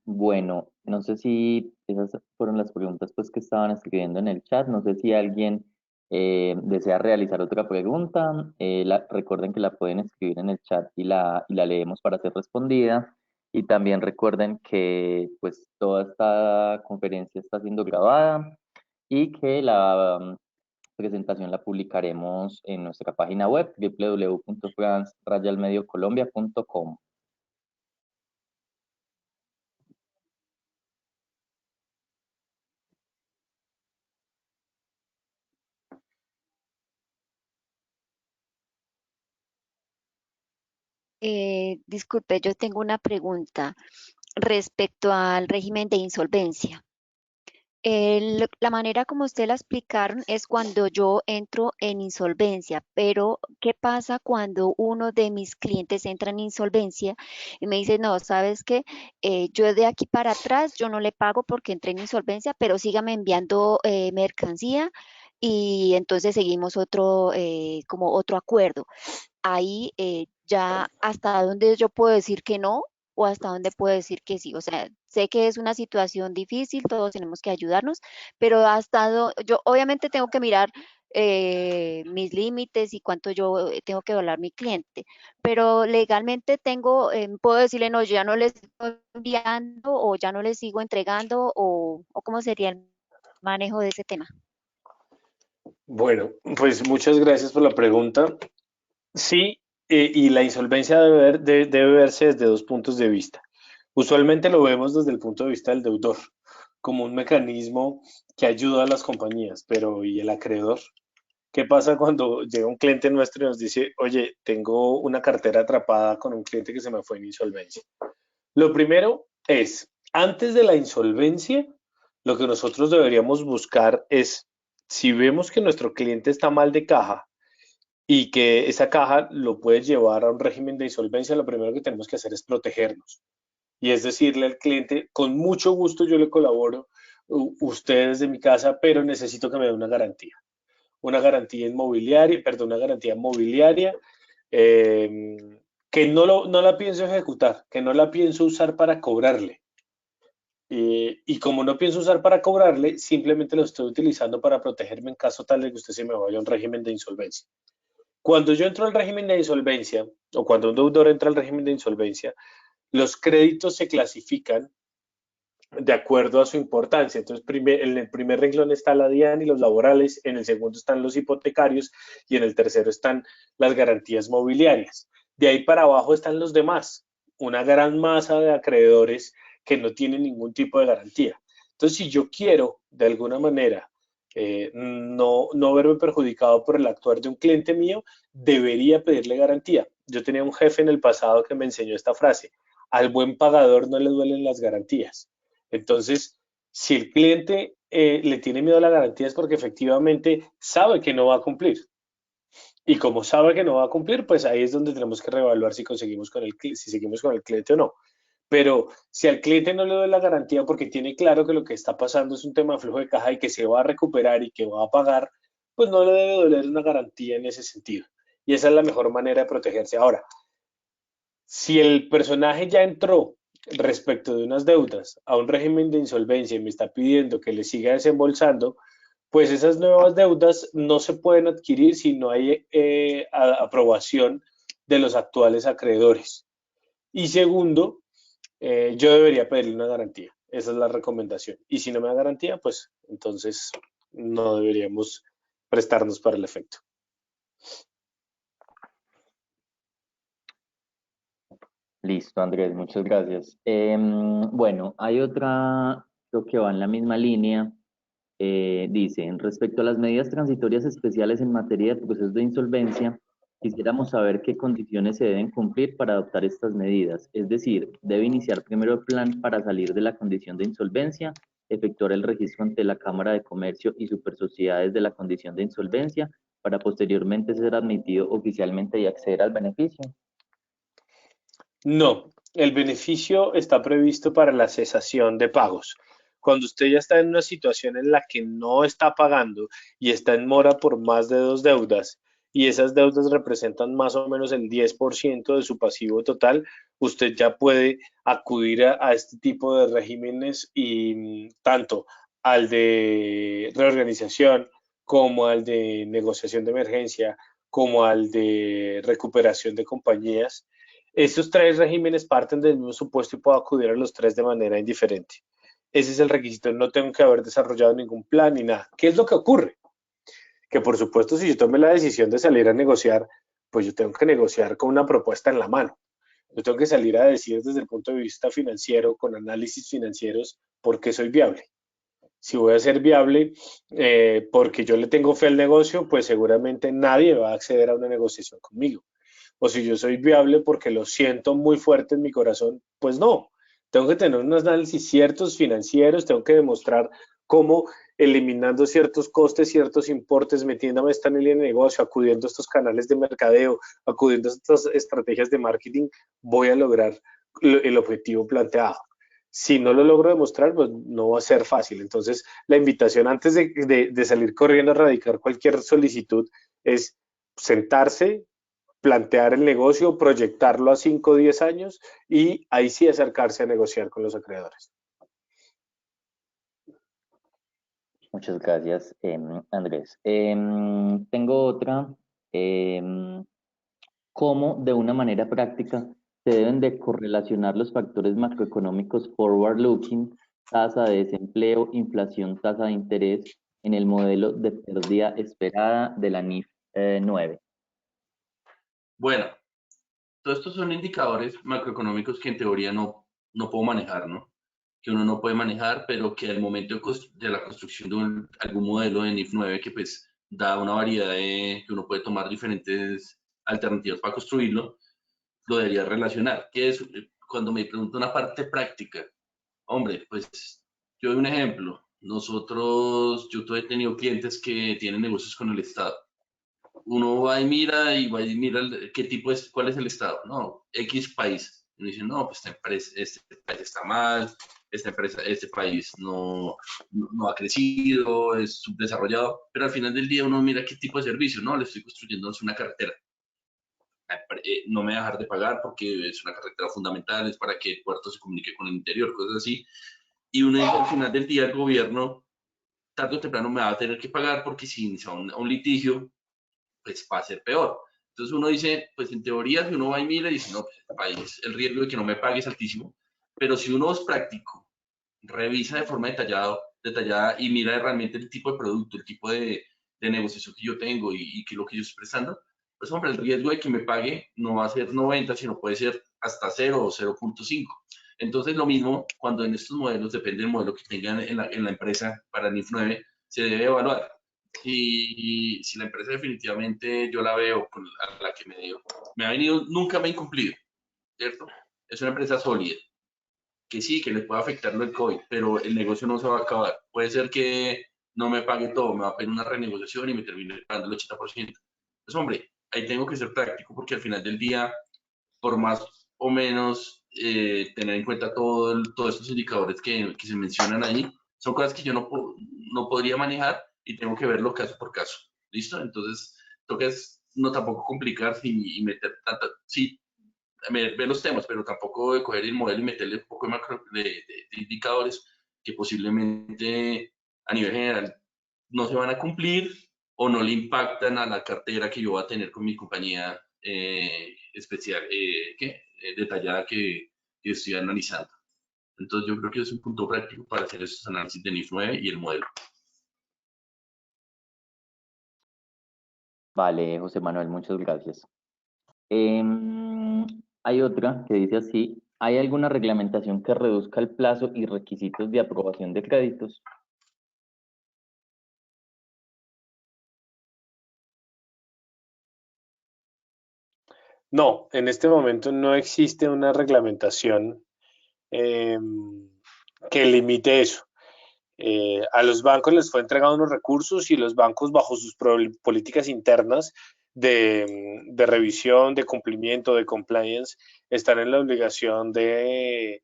[SPEAKER 4] Bueno, no sé si esas fueron las preguntas pues, que estaban escribiendo en el chat. No sé si alguien desea realizar otra pregunta. Recuerden que la pueden escribir en el chat y la leemos para ser respondida. Y también recuerden que pues, toda esta conferencia está siendo grabada y que la presentación la publicaremos en nuestra página web www.france-colombia.com.
[SPEAKER 5] Disculpe, yo tengo una pregunta respecto al régimen de insolvencia. La manera como usted la explicaron es cuando yo entro en insolvencia, pero ¿qué pasa cuando uno de mis clientes entra en insolvencia y me dice, no, ¿sabes qué? Yo de aquí para atrás yo no le pago porque entré en insolvencia, pero sígame enviando mercancía y entonces seguimos como otro acuerdo. Ahí ya hasta dónde yo puedo decir que no o hasta dónde puedo decir que sí. O sea, sé que es una situación difícil, todos tenemos que ayudarnos, pero yo obviamente tengo que mirar mis límites y cuánto yo tengo que valorar mi cliente, pero legalmente puedo decirle, no, yo ya no les estoy enviando o ya no les sigo entregando o cómo sería el manejo de ese tema.
[SPEAKER 2] Bueno, pues muchas gracias por la pregunta. Sí, y la insolvencia debe verse desde dos puntos de vista. Usualmente lo vemos desde el punto de vista del deudor, como un mecanismo que ayuda a las compañías, pero ¿y el acreedor? ¿Qué pasa cuando llega un cliente nuestro y nos dice, oye, tengo una cartera atrapada con un cliente que se me fue en insolvencia? Lo primero es, antes de la insolvencia, lo que nosotros deberíamos buscar es, si vemos que nuestro cliente está mal de caja y que esa caja lo puede llevar a un régimen de insolvencia, lo primero que tenemos que hacer es protegernos. Y es decirle al cliente, con mucho gusto yo le colaboro, usted desde mi casa, pero necesito que me dé una garantía inmobiliaria, perdón, una garantía mobiliaria, eh, que no la pienso ejecutar, que no la pienso usar para cobrarle. Y como no pienso usar para cobrarle, simplemente lo estoy utilizando para protegerme en caso tal de que usted se me vaya a un régimen de insolvencia. Cuando yo entro al régimen de insolvencia, o cuando un deudor entra al régimen de insolvencia, los créditos se clasifican de acuerdo a su importancia. Entonces, en el primer renglón está la DIAN y los laborales, en el segundo están los hipotecarios y en el tercero están las garantías mobiliarias. De ahí para abajo están los demás, una gran masa de acreedores que no tienen ningún tipo de garantía. Entonces, si yo quiero, de alguna manera, no verme perjudicado por el actuar de un cliente mío, debería pedirle garantía. Yo tenía un jefe en el pasado que me enseñó esta frase: al buen pagador no le duelen las garantías. Entonces, si el cliente le tiene miedo a la garantía es porque efectivamente sabe que no va a cumplir. Y como sabe que no va a cumplir, pues ahí es donde tenemos que reevaluar si seguimos con el cliente o no. Pero si al cliente no le doy la garantía porque tiene claro que lo que está pasando es un tema de flujo de caja y que se va a recuperar y que va a pagar, pues no le debe doler una garantía en ese sentido. Y esa es la mejor manera de protegerse. Ahora, si el personaje ya entró respecto de unas deudas a un régimen de insolvencia y me está pidiendo que le siga desembolsando, pues esas nuevas deudas no se pueden adquirir si no hay aprobación de los actuales acreedores. Y segundo, yo debería pedirle una garantía. Esa es la recomendación. Y si no me da garantía, pues entonces no deberíamos prestarnos para el efecto.
[SPEAKER 4] Listo, Andrés, muchas gracias. Bueno, hay otra, creo que va en la misma línea. Dice, respecto a las medidas transitorias especiales en materia de procesos de insolvencia, quisiéramos saber qué condiciones se deben cumplir para adoptar estas medidas. Es decir, debe iniciar primero el plan para salir de la condición de insolvencia, efectuar el registro ante la Cámara de Comercio y Supersociedades de la condición de insolvencia, para posteriormente ser admitido oficialmente y acceder al beneficio.
[SPEAKER 2] No, el beneficio está previsto para la cesación de pagos. Cuando usted ya está en una situación en la que no está pagando y está en mora por más de dos deudas y esas deudas representan más o menos el 10% de su pasivo total, usted ya puede acudir a este tipo de regímenes y tanto al de reorganización como al de negociación de emergencia como al de recuperación de compañías. Estos tres regímenes parten del mismo supuesto y puedo acudir a los tres de manera indiferente. Ese es el requisito, no tengo que haber desarrollado ningún plan ni nada. ¿Qué es lo que ocurre? Que por supuesto, si yo tomé la decisión de salir a negociar, pues yo tengo que negociar con una propuesta en la mano. Yo tengo que salir a decir desde el punto de vista financiero, con análisis financieros, por qué soy viable. Si voy a ser viable porque yo le tengo fe al negocio, pues seguramente nadie va a acceder a una negociación conmigo. O si yo soy viable porque lo siento muy fuerte en mi corazón, pues no. Tengo que tener unos análisis ciertos financieros, tengo que demostrar cómo eliminando ciertos costes, ciertos importes, metiéndome esta en el negocio, acudiendo a estos canales de mercadeo, acudiendo a estas estrategias de marketing, voy a lograr el objetivo planteado. Si no lo logro demostrar, pues no va a ser fácil. Entonces, la invitación antes de salir corriendo a radicar cualquier solicitud es sentarse, plantear el negocio, proyectarlo a 5 o 10 años y ahí sí acercarse a negociar con los acreedores.
[SPEAKER 4] Muchas gracias, Andrés. Tengo otra. ¿Cómo de una manera práctica se deben de correlacionar los factores macroeconómicos forward-looking, tasa de desempleo, inflación, tasa de interés, en el modelo de pérdida esperada de la NIF 9?
[SPEAKER 3] Bueno, todos estos son indicadores macroeconómicos que en teoría no puedo manejar, ¿no? Que uno no puede manejar, pero que al momento de la construcción de algún modelo de NIF 9 que pues da una variedad que uno puede tomar diferentes alternativas para construirlo, lo debería relacionar. Que es cuando me pregunto una parte práctica? Hombre, pues yo doy un ejemplo. Yo he tenido clientes que tienen negocios con el Estado. Uno va y mira cuál es el Estado. No, X país. Y uno dice, no, pues este país está mal, este país no ha crecido, es subdesarrollado, pero al final del día uno mira qué tipo de servicio, ¿no? Le estoy construyendo una carretera. No me va a dejar de pagar porque es una carretera fundamental, es para que el puerto se comunique con el interior, cosas así. Y uno dice, al final del día el gobierno, tarde o temprano me va a tener que pagar porque si inicia un litigio, pues va a ser peor. Entonces uno dice, pues en teoría, si uno va y mira, dice, no, pues el riesgo de que no me pague es altísimo. Pero si uno es práctico, revisa de forma detallada y mira realmente el tipo de producto, el tipo de negociación que yo tengo y que lo que yo estoy prestando, pues hombre, el riesgo de que me pague no va a ser 90, sino puede ser hasta 0 o 0.5. Entonces lo mismo cuando en estos modelos, depende del modelo que tengan en la empresa para el NIF 9, se debe evaluar. Si la empresa definitivamente yo la veo a la que me ha venido, nunca me ha incumplido, ¿cierto? Es una empresa sólida, que sí, que le puede afectar lo del COVID, pero el negocio no se va a acabar. Puede ser que no me pague todo, me va a pedir una renegociación y me termine pagando el 80%. Pues hombre, ahí tengo que ser práctico porque al final del día, por más o menos tener en cuenta todos estos indicadores que se mencionan ahí, son cosas que yo no podría manejar y tengo que verlo caso por caso. ¿Listo? Entonces, toca no tampoco complicarse y meter tanta... Sí, ver los temas, pero tampoco de coger el modelo y meterle un poco de indicadores que posiblemente a nivel general no se van a cumplir o no le impactan a la cartera que yo voy a tener con mi compañía especial, detallada que estoy analizando. Entonces yo creo que es un punto práctico para hacer esos análisis de NIF 9 y el modelo.
[SPEAKER 4] Vale, José Manuel, muchas gracias. Hay otra que dice así: ¿hay alguna reglamentación que reduzca el plazo y requisitos de aprobación de créditos?
[SPEAKER 2] No, en este momento no existe una reglamentación que limite eso. A los bancos les fue entregado unos recursos y los bancos bajo sus políticas internas de revisión, de cumplimiento, de compliance, están en la obligación de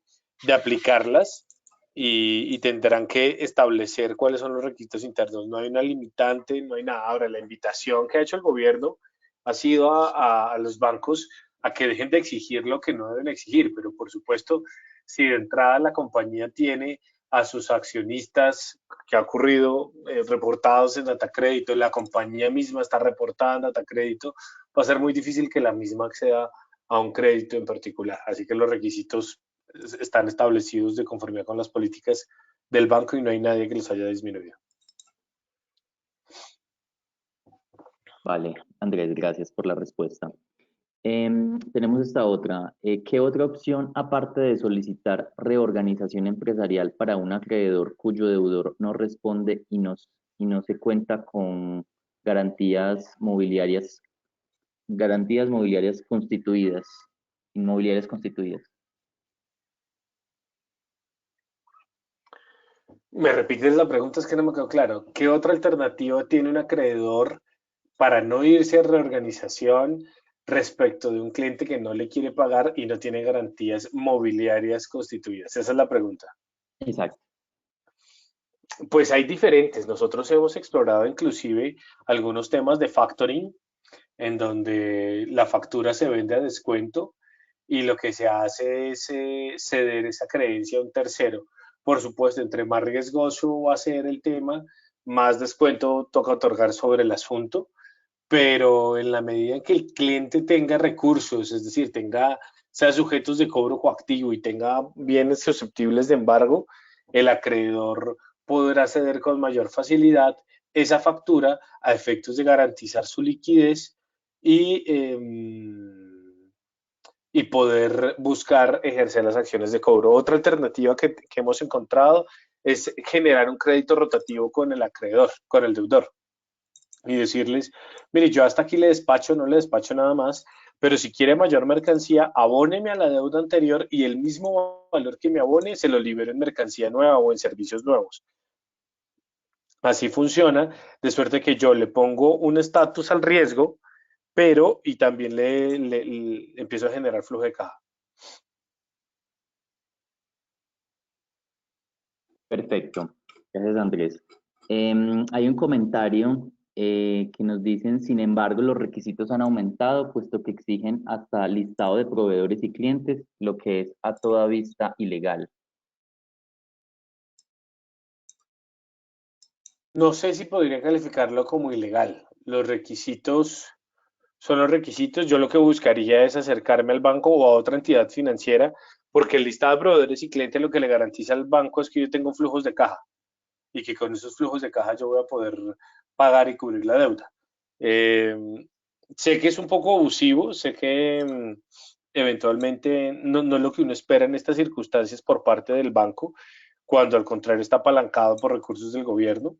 [SPEAKER 2] aplicarlas y tendrán que establecer cuáles son los requisitos internos. No hay una limitante, no hay nada. Ahora, la invitación que ha hecho el gobierno ha sido a los bancos a que dejen de exigir lo que no deben exigir, pero por supuesto, si de entrada la compañía tiene a sus accionistas, que ha ocurrido, reportados en Datacrédito, la compañía misma está reportada en Datacrédito, va a ser muy difícil que la misma acceda a un crédito en particular. Así que los requisitos están establecidos de conformidad con las políticas del banco y no hay nadie que los haya disminuido.
[SPEAKER 4] Vale, Andrés, gracias por la respuesta. Tenemos esta otra. ¿Qué otra opción, aparte de solicitar reorganización empresarial para un acreedor cuyo deudor no responde y no se cuenta con garantías mobiliarias constituidas, inmobiliarias constituidas?
[SPEAKER 2] ¿Me repites la pregunta? Es que no me quedó claro. ¿Qué otra alternativa tiene un acreedor para no irse a reorganización respecto de un cliente que no le quiere pagar y no tiene garantías mobiliarias constituidas? Esa es la pregunta.
[SPEAKER 4] Exacto.
[SPEAKER 2] Pues hay diferentes. Nosotros hemos explorado inclusive algunos temas de factoring en donde la factura se vende a descuento y lo que se hace es ceder esa creencia a un tercero. Por supuesto, entre más riesgoso va a ser el tema, más descuento toca otorgar sobre el asunto, pero en la medida en que el cliente tenga recursos, es decir, sea sujetos de cobro coactivo y tenga bienes susceptibles de embargo, el acreedor podrá ceder con mayor facilidad esa factura a efectos de garantizar su liquidez y, y poder buscar ejercer las acciones de cobro. Otra alternativa que hemos encontrado es generar un crédito rotativo con el acreedor, con el deudor, y decirles, mire, yo hasta aquí le despacho, no le despacho nada más, pero si quiere mayor mercancía, abóneme a la deuda anterior y el mismo valor que me abone se lo libero en mercancía nueva o en servicios nuevos. Así funciona, de suerte que yo le pongo un estatus al riesgo, pero y también le empiezo a generar flujo de caja.
[SPEAKER 4] Perfecto, gracias Andrés. Hay un comentario que nos dicen, sin embargo, los requisitos han aumentado, puesto que exigen hasta listado de proveedores y clientes, lo que es a toda vista ilegal.
[SPEAKER 2] No sé si podría calificarlo como ilegal. Los requisitos son los requisitos. Yo lo que buscaría es acercarme al banco o a otra entidad financiera, porque el listado de proveedores y clientes lo que le garantiza al banco es que yo tengo flujos de caja y que con esos flujos de caja yo voy a poder pagar y cubrir la deuda. Eh, Sé que es un poco abusivo, sé que eventualmente no es lo que uno espera en estas circunstancias por parte del banco, cuando al contrario está apalancado por recursos del gobierno.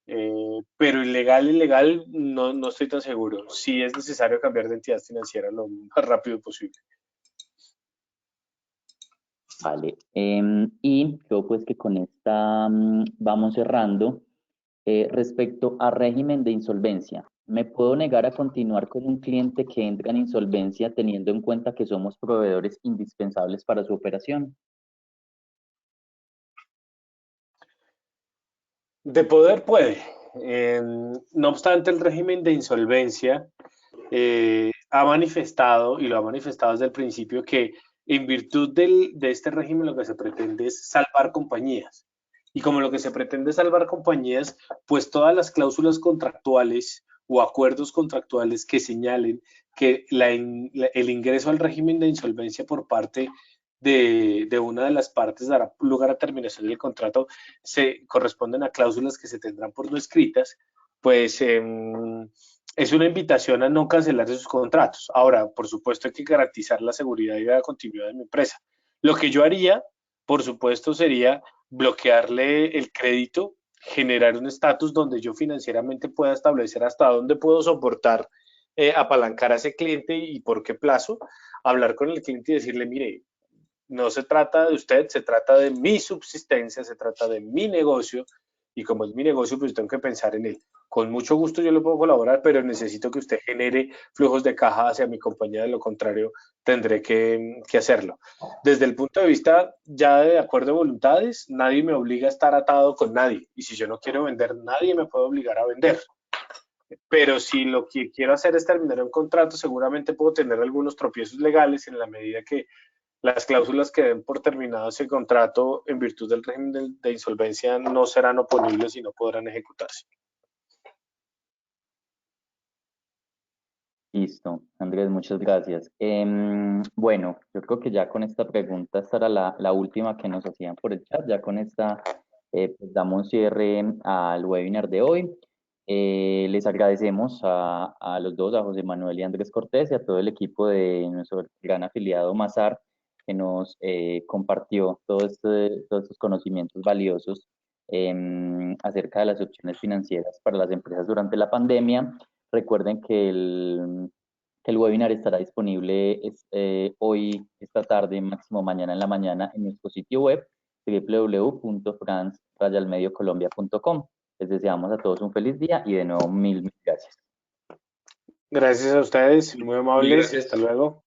[SPEAKER 2] Pero ilegal, no estoy tan seguro. Sí es necesario cambiar de entidad financiera lo más rápido posible.
[SPEAKER 4] Vale, y creo pues que con esta vamos cerrando. Respecto a régimen de insolvencia, ¿me puedo negar a continuar con un cliente que entra en insolvencia teniendo en cuenta que somos proveedores indispensables para su operación?
[SPEAKER 2] De poder puede. No obstante, el régimen de insolvencia ha manifestado, y lo ha manifestado desde el principio, que en virtud de este régimen lo que se pretende es salvar compañías. Y como lo que se pretende es salvar compañías, pues todas las cláusulas contractuales o acuerdos contractuales que señalen que el ingreso al régimen de insolvencia por parte de una de las partes dará lugar a terminación del contrato, se corresponden a cláusulas que se tendrán por no escritas, pues es una invitación a no cancelar esos contratos. Ahora, por supuesto, hay que garantizar la seguridad y la continuidad de mi empresa. Lo que yo haría, por supuesto, sería bloquearle el crédito, generar un estatus donde yo financieramente pueda establecer hasta dónde puedo soportar apalancar a ese cliente y por qué plazo, hablar con el cliente y decirle, mire, no se trata de usted, se trata de mi subsistencia, se trata de mi negocio y como es mi negocio, pues tengo que pensar en él. Con mucho gusto yo le puedo colaborar, pero necesito que usted genere flujos de caja hacia mi compañía, de lo contrario tendré que hacerlo. Desde el punto de vista ya de acuerdo de voluntades, nadie me obliga a estar atado con nadie y si yo no quiero vender, nadie me puede obligar a vender. Pero si lo que quiero hacer es terminar un contrato, seguramente puedo tener algunos tropiezos legales en la medida que las cláusulas que den por terminado ese contrato en virtud del régimen de insolvencia no serán oponibles y no podrán ejecutarse.
[SPEAKER 4] Listo, Andrés, muchas gracias. Bueno, yo creo que ya con esta pregunta esta era la última que nos hacían por el chat. Ya con esta pues damos cierre al webinar de hoy. Les agradecemos a los dos, a José Manuel y Andrés Cortés y a todo el equipo de nuestro gran afiliado Mazar que nos compartió todos estos conocimientos valiosos acerca de las opciones financieras para las empresas durante la pandemia. Recuerden que el webinar estará disponible hoy, esta tarde, máximo mañana en la mañana en nuestro sitio web www.france-mediocolombia.com. Les deseamos a todos un feliz día y de nuevo mil gracias.
[SPEAKER 2] Gracias a ustedes, muy amables.
[SPEAKER 3] Gracias.
[SPEAKER 2] Hasta luego.